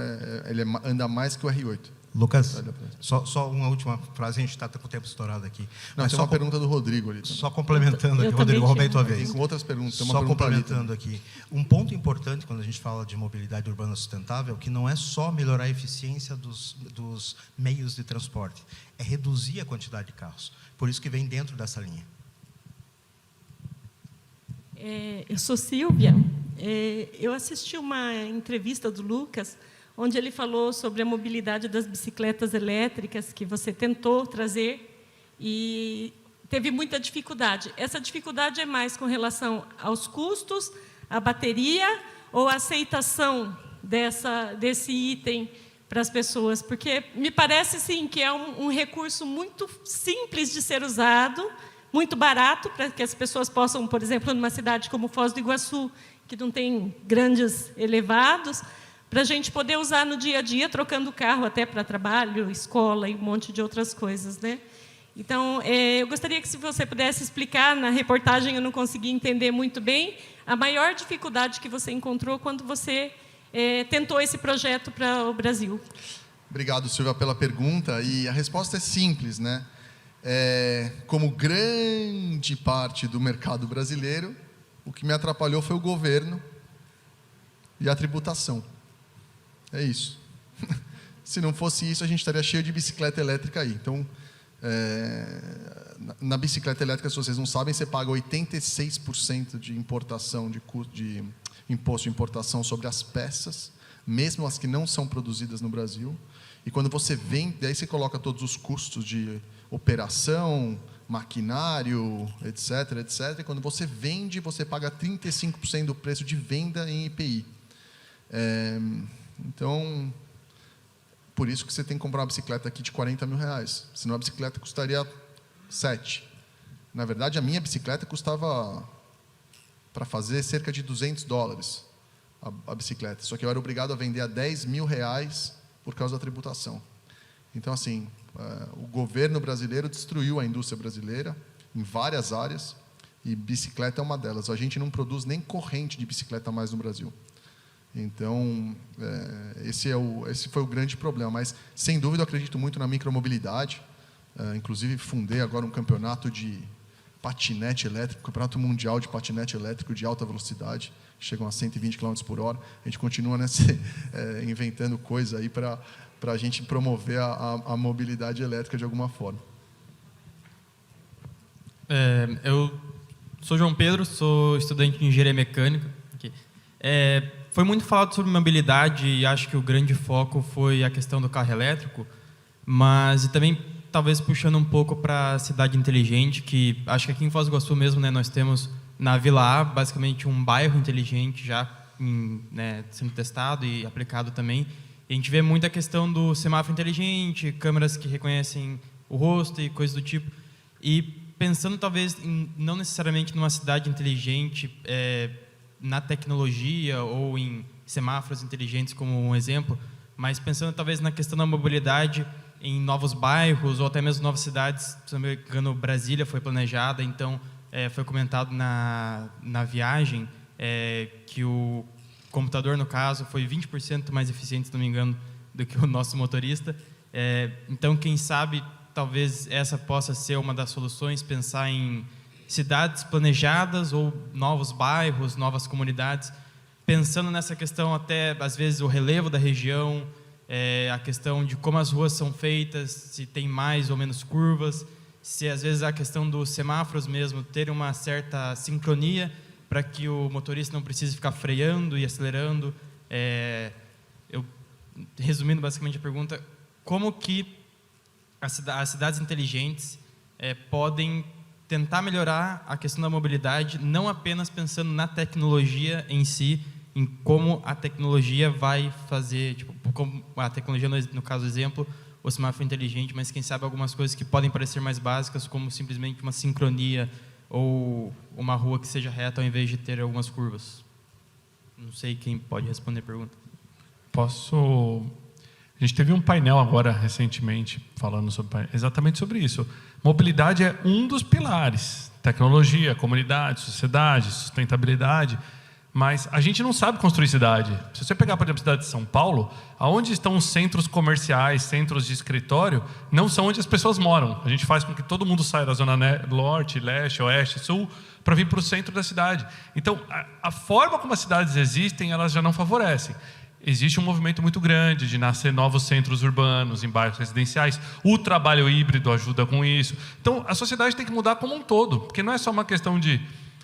anda mais que o R8. Lucas, só uma última frase, a gente está com o tempo estourado aqui. Não, tem uma pergunta do Rodrigo ali. Só complementando aqui, Rodrigo, roubei tua vez. Tem com outras perguntas. Só complementando aqui. Um ponto importante quando a gente fala de mobilidade urbana sustentável, que não é só melhorar a eficiência dos meios de transporte, é reduzir a quantidade de carros. Por isso que vem dentro dessa linha. Eu sou Silvia. Eu assisti uma entrevista do Lucas, onde ele falou sobre a mobilidade das bicicletas elétricas, que você tentou trazer e teve muita dificuldade. Essa dificuldade é mais com relação aos custos, à bateria ou à aceitação desse item para as pessoas? Porque me parece, sim, que é um recurso muito simples de ser usado, muito barato, para que as pessoas possam, por exemplo, numa cidade como Foz do Iguaçu, que não tem grandes elevados, para a gente poder usar no dia a dia, trocando carro até para trabalho, escola e um monte de outras coisas, né? Então, eu gostaria que, se você pudesse explicar, na reportagem eu não consegui entender muito bem, a maior dificuldade que você encontrou quando você tentou esse projeto para o Brasil. Obrigado, Silvia, pela pergunta. E a resposta é simples, né? Como grande parte do mercado brasileiro, o que me atrapalhou foi o governo e a tributação. É isso. Se não fosse isso, a gente estaria cheio de bicicleta elétrica aí. Então, na bicicleta elétrica, se vocês não sabem, você paga 86% de importação, de imposto de importação sobre as peças, mesmo as que não são produzidas no Brasil. E quando você vende, aí você coloca todos os custos de operação, maquinário, etc, etc. E quando você vende, você paga 35% do preço de venda em IPI. Então, por isso que você tem que comprar uma bicicleta aqui de R$40 mil. Senão a bicicleta custaria 7. Na verdade, a minha bicicleta custava, para fazer, cerca de $200 a bicicleta. Só que eu era obrigado a vender a R$10 mil por causa da tributação. Então, assim, o governo brasileiro destruiu a indústria brasileira em várias áreas, e bicicleta é uma delas. A gente não produz nem corrente de bicicleta mais no Brasil. Então, esse foi o grande problema. Mas, sem dúvida, eu acredito muito na micromobilidade. Inclusive, fundei agora um campeonato de patinete elétrico, campeonato mundial de patinete elétrico de alta velocidade, chegam a 120 km por hora. A gente continua inventando coisa aí para a gente promover a mobilidade elétrica de alguma forma. Eu sou João Pedro, sou estudante de engenharia mecânica. Foi muito falado sobre mobilidade e acho que o grande foco foi a questão do carro elétrico, mas também talvez puxando um pouco para a cidade inteligente, que acho que aqui em Foz do Iguaçu mesmo, né, nós temos na Vila A basicamente um bairro inteligente já sendo testado e aplicado também. E a gente vê muita questão do semáforo inteligente, câmeras que reconhecem o rosto e coisas do tipo. E pensando talvez não necessariamente numa cidade inteligente, na tecnologia ou em semáforos inteligentes como um exemplo, mas pensando talvez na questão da mobilidade em novos bairros ou até mesmo novas cidades. Se não me engano, Brasília foi planejada, então foi comentado na viagem que o computador, no caso, foi 20% mais eficiente, se não me engano, do que o nosso motorista. Então, quem sabe, talvez essa possa ser uma das soluções, pensar em cidades planejadas ou novos bairros, novas comunidades, pensando nessa questão até, às vezes, o relevo da região, a questão de como as ruas são feitas, se tem mais ou menos curvas, se às vezes a questão dos semáforos mesmo, ter uma certa sincronia para que o motorista não precise ficar freando e acelerando. Resumindo basicamente a pergunta, como que as cidades inteligentes podem tentar melhorar a questão da mobilidade, não apenas pensando na tecnologia em si, em como a tecnologia vai fazer, como a tecnologia, no caso do exemplo, o semáforo inteligente, mas quem sabe algumas coisas que podem parecer mais básicas, como simplesmente uma sincronia ou uma rua que seja reta ao invés de ter algumas curvas. Não sei quem pode responder a pergunta. Posso... A gente teve um painel agora, recentemente, falando exatamente sobre isso. Mobilidade é um dos pilares. Tecnologia, comunidade, sociedade, sustentabilidade. Mas a gente não sabe construir cidade. Se você pegar, por exemplo, a cidade de São Paulo, aonde estão os centros comerciais, centros de escritório, não são onde as pessoas moram. A gente faz com que todo mundo saia da zona norte, leste, oeste, sul, para vir para o centro da cidade. Então, a forma como as cidades existem, elas já não favorecem. Existe um movimento muito grande de nascer novos centros urbanos em bairros residenciais. O trabalho híbrido ajuda com isso. Então, a sociedade tem que mudar como um todo, porque não é só uma questão de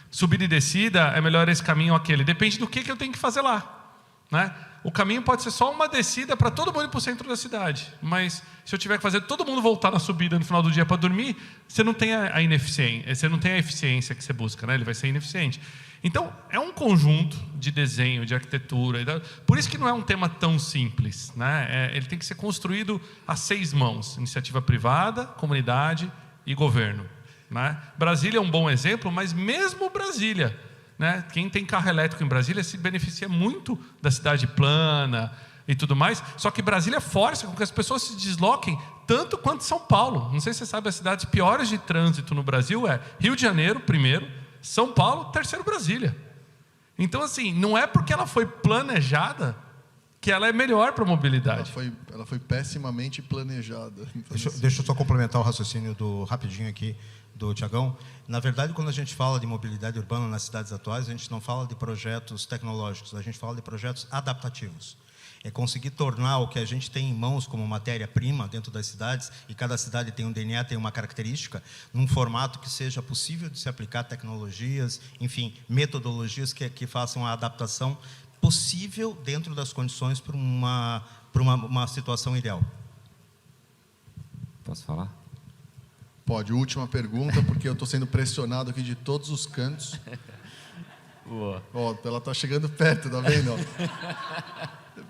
subida e descida, é melhor esse caminho ou aquele. Depende do que eu tenho que fazer lá, né? O caminho pode ser só uma descida para todo mundo ir para o centro da cidade, mas se eu tiver que fazer todo mundo voltar na subida no final do dia para dormir, você não tem a ineficiência, você não tem a eficiência que você busca, né? Ele vai ser ineficiente. Então, é um conjunto de desenho, de arquitetura. Por isso que não é um tema tão simples, né? Ele tem que ser construído a 6 mãos: iniciativa privada, comunidade e governo, né? Brasília é um bom exemplo, mas mesmo Brasília, né? Quem tem carro elétrico em Brasília se beneficia muito da cidade plana e tudo mais. Só que Brasília força com que as pessoas se desloquem tanto quanto São Paulo. Não sei se você sabe, as cidades piores de trânsito no Brasil é Rio de Janeiro, primeiro, São Paulo, terceiro, Brasília. Então, assim, não é porque ela foi planejada que ela é melhor para a mobilidade. Ela foi pessimamente planejada. Então, deixa eu só complementar o raciocínio rapidinho aqui do Tiagão. Na verdade, quando a gente fala de mobilidade urbana nas cidades atuais, a gente não fala de projetos tecnológicos, a gente fala de projetos adaptativos. É conseguir tornar o que a gente tem em mãos como matéria-prima dentro das cidades, e cada cidade tem um DNA, tem uma característica, num formato que seja possível de se aplicar tecnologias, enfim, metodologias que façam a adaptação possível dentro das condições para uma situação ideal. Posso falar? Pode. Última pergunta, porque eu estou sendo pressionado aqui de todos os cantos. Boa. Ó, ela está chegando perto, tá vendo?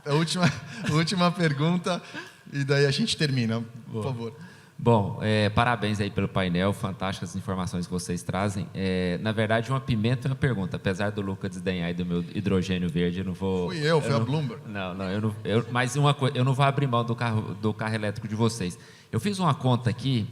A última pergunta, e daí a gente termina, por favor. Bom, parabéns aí pelo painel, fantásticas as informações que vocês trazem. Na verdade, uma pimenta e uma pergunta. Apesar do Lucas desdenhar aí do meu hidrogênio verde, eu não vou... Foi a Bloomberg. Mas uma coisa, eu não vou abrir mão do carro elétrico de vocês. Eu fiz uma conta aqui,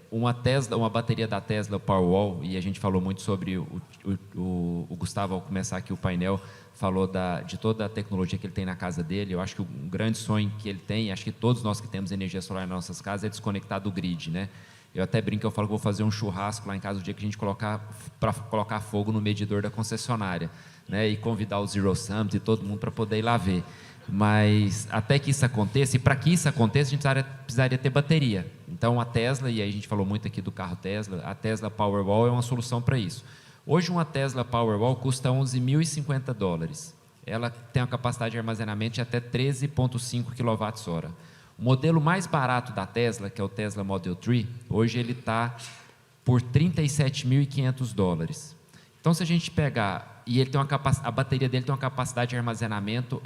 uma bateria da Tesla Powerwall, e a gente falou muito sobre o Gustavo, ao começar aqui o painel, falou de toda a tecnologia que ele tem na casa dele. Eu acho que um grande sonho que ele tem, acho que todos nós que temos energia solar nas nossas casas, é desconectar do grid, né? Eu até brinco, eu falo que vou fazer um churrasco lá em casa o dia que a gente para colocar fogo no medidor da concessionária, né? E convidar o Zero Summit e todo mundo para poder ir lá ver. Mas até que isso aconteça, e para que isso aconteça, a gente precisaria ter bateria. Então a Tesla, e aí a gente falou muito aqui do carro Tesla, a Tesla Powerwall é uma solução para isso. Hoje uma Tesla Powerwall custa $11.050. Ela tem uma capacidade de armazenamento de até 13,5 kWh. O modelo mais barato da Tesla, que é o Tesla Model 3, hoje ele está por $37.500. Então, se a gente pegar, e ele tem a bateria dele tem uma capacidade de armazenamento,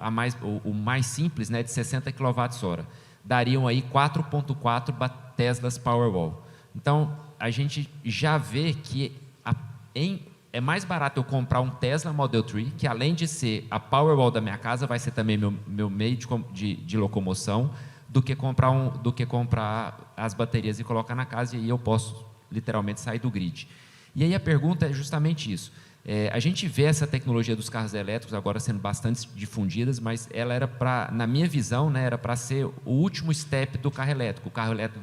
o mais simples, né, de 60 kWh. Dariam aí 4,4 Teslas Powerwall. Então, a gente já vê que é mais barato eu comprar um Tesla Model 3, que além de ser a Powerwall da minha casa, vai ser também meu meio de locomoção, do que comprar as baterias e colocar na casa, e aí eu posso literalmente sair do grid. E aí a pergunta é justamente isso. A gente vê essa tecnologia dos carros elétricos agora sendo bastante difundidas, mas ela era na minha visão, né, era para ser o último step do carro elétrico. O carro elétrico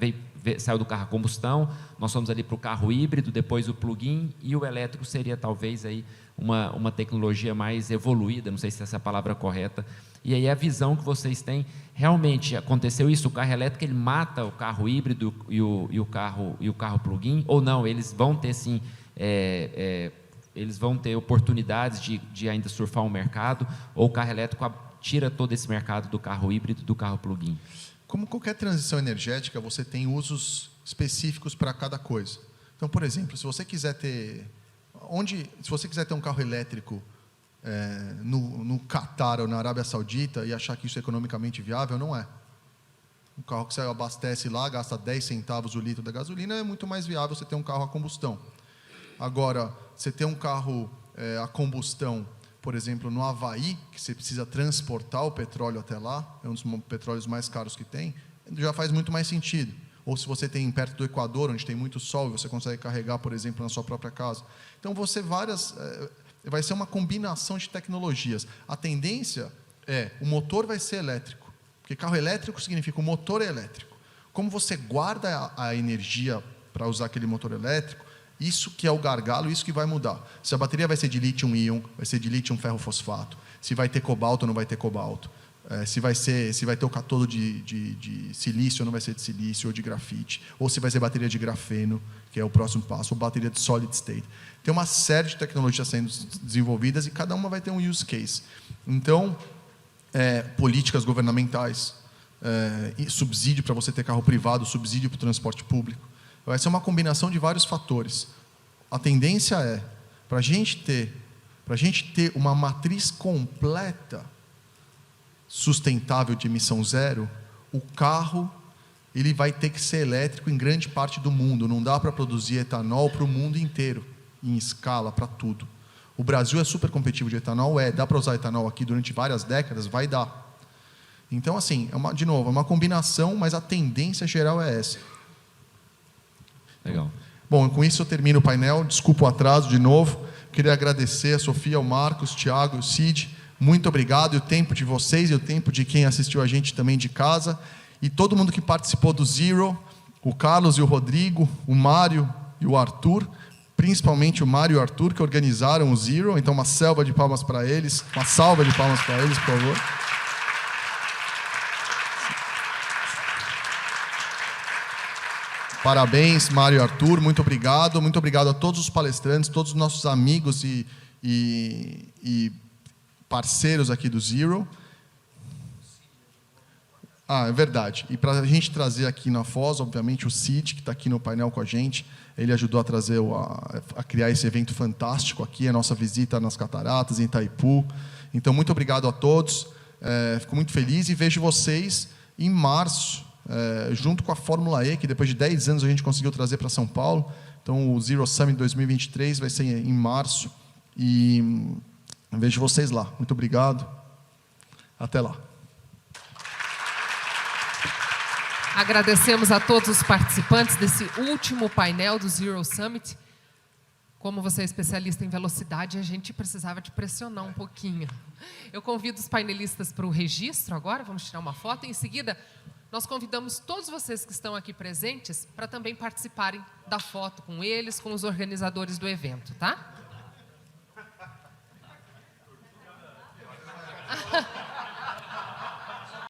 saiu do carro a combustão, nós fomos ali para o carro híbrido, depois o plug-in, e o elétrico seria talvez aí uma tecnologia mais evoluída, não sei se essa é a palavra correta. E aí a visão que vocês têm, realmente aconteceu isso? O carro elétrico ele mata o carro híbrido e o carro plug-in, ou não? Eles vão ter sim, eles vão ter oportunidades de ainda surfar um mercado, ou o carro elétrico tira todo esse mercado do carro híbrido e do carro plug-in? Como qualquer transição energética, você tem usos específicos para cada coisa. Então, por exemplo, se você quiser ter um carro elétrico no Catar ou na Arábia Saudita e achar que isso é economicamente viável, não é. Um carro que você abastece lá, gasta 10 centavos o litro da gasolina, é muito mais viável você ter um carro a combustão. Agora, você ter um carro a combustão, por exemplo, no Havaí, que você precisa transportar o petróleo até lá, é um dos petróleos mais caros que tem, já faz muito mais sentido. Ou se você tem perto do Equador, onde tem muito sol, você consegue carregar, por exemplo, na sua própria casa. Então, vai ser uma combinação de tecnologias. A tendência o motor vai ser elétrico, porque carro elétrico significa o motor é elétrico. Como você guarda a energia para usar aquele motor elétrico, isso que é o gargalo, isso que vai mudar. Se a bateria vai ser de lítio-íon, vai ser de lítio ferro-fosfato, se vai ter cobalto ou não vai ter cobalto, se vai ter o catodo de silício ou não vai ser de silício, ou de grafite, ou se vai ser bateria de grafeno, que é o próximo passo, ou bateria de solid state. Tem uma série de tecnologias sendo desenvolvidas e cada uma vai ter um use case. Então, políticas governamentais, subsídio para você ter carro privado, subsídio para o transporte público. Vai ser uma combinação de vários fatores. A tendência para a gente ter uma matriz completa sustentável de emissão zero, o carro ele vai ter que ser elétrico em grande parte do mundo. Não dá para produzir etanol para o mundo inteiro, em escala, para tudo. O Brasil é super competitivo de etanol, dá para usar etanol aqui durante várias décadas, vai dar. Então, assim, de novo, é uma combinação, mas a tendência geral é essa. Legal. Bom, com isso eu termino o painel. Desculpa o atraso de novo. Queria agradecer a Sofia, o Marcos, o Thiago, o Cid. Muito obrigado. E o tempo de vocês e o tempo de quem assistiu a gente também de casa. E todo mundo que participou do Zero, o Carlos e o Rodrigo, o Mário e o Arthur, principalmente o Mário e o Arthur, que organizaram o Zero. Então, uma salva de palmas para eles. Uma salva de palmas para eles, por favor. Parabéns, Mário e Arthur, muito obrigado. Muito obrigado a todos os palestrantes, todos os nossos amigos e parceiros aqui do Zero. Ah, é verdade. E para a gente trazer aqui na Foz, obviamente, o Cid, que está aqui no painel com a gente, ele ajudou a trazer, a criar esse evento fantástico aqui, a nossa visita nas Cataratas, em Itaipu. Então, muito obrigado a todos. Fico muito feliz e vejo vocês em março, junto com a Fórmula E, que depois de 10 anos a gente conseguiu trazer para São Paulo. Então, o Zero Summit 2023 vai ser em março. E vejo vocês lá. Muito obrigado. Até lá. Agradecemos a todos os participantes desse último painel do Zero Summit. Como você é especialista em velocidade, a gente precisava te pressionar um pouquinho. Eu convido os painelistas para o registro agora, vamos tirar uma foto. Em seguida, nós convidamos todos vocês que estão aqui presentes para também participarem da foto com eles, com os organizadores do evento, tá?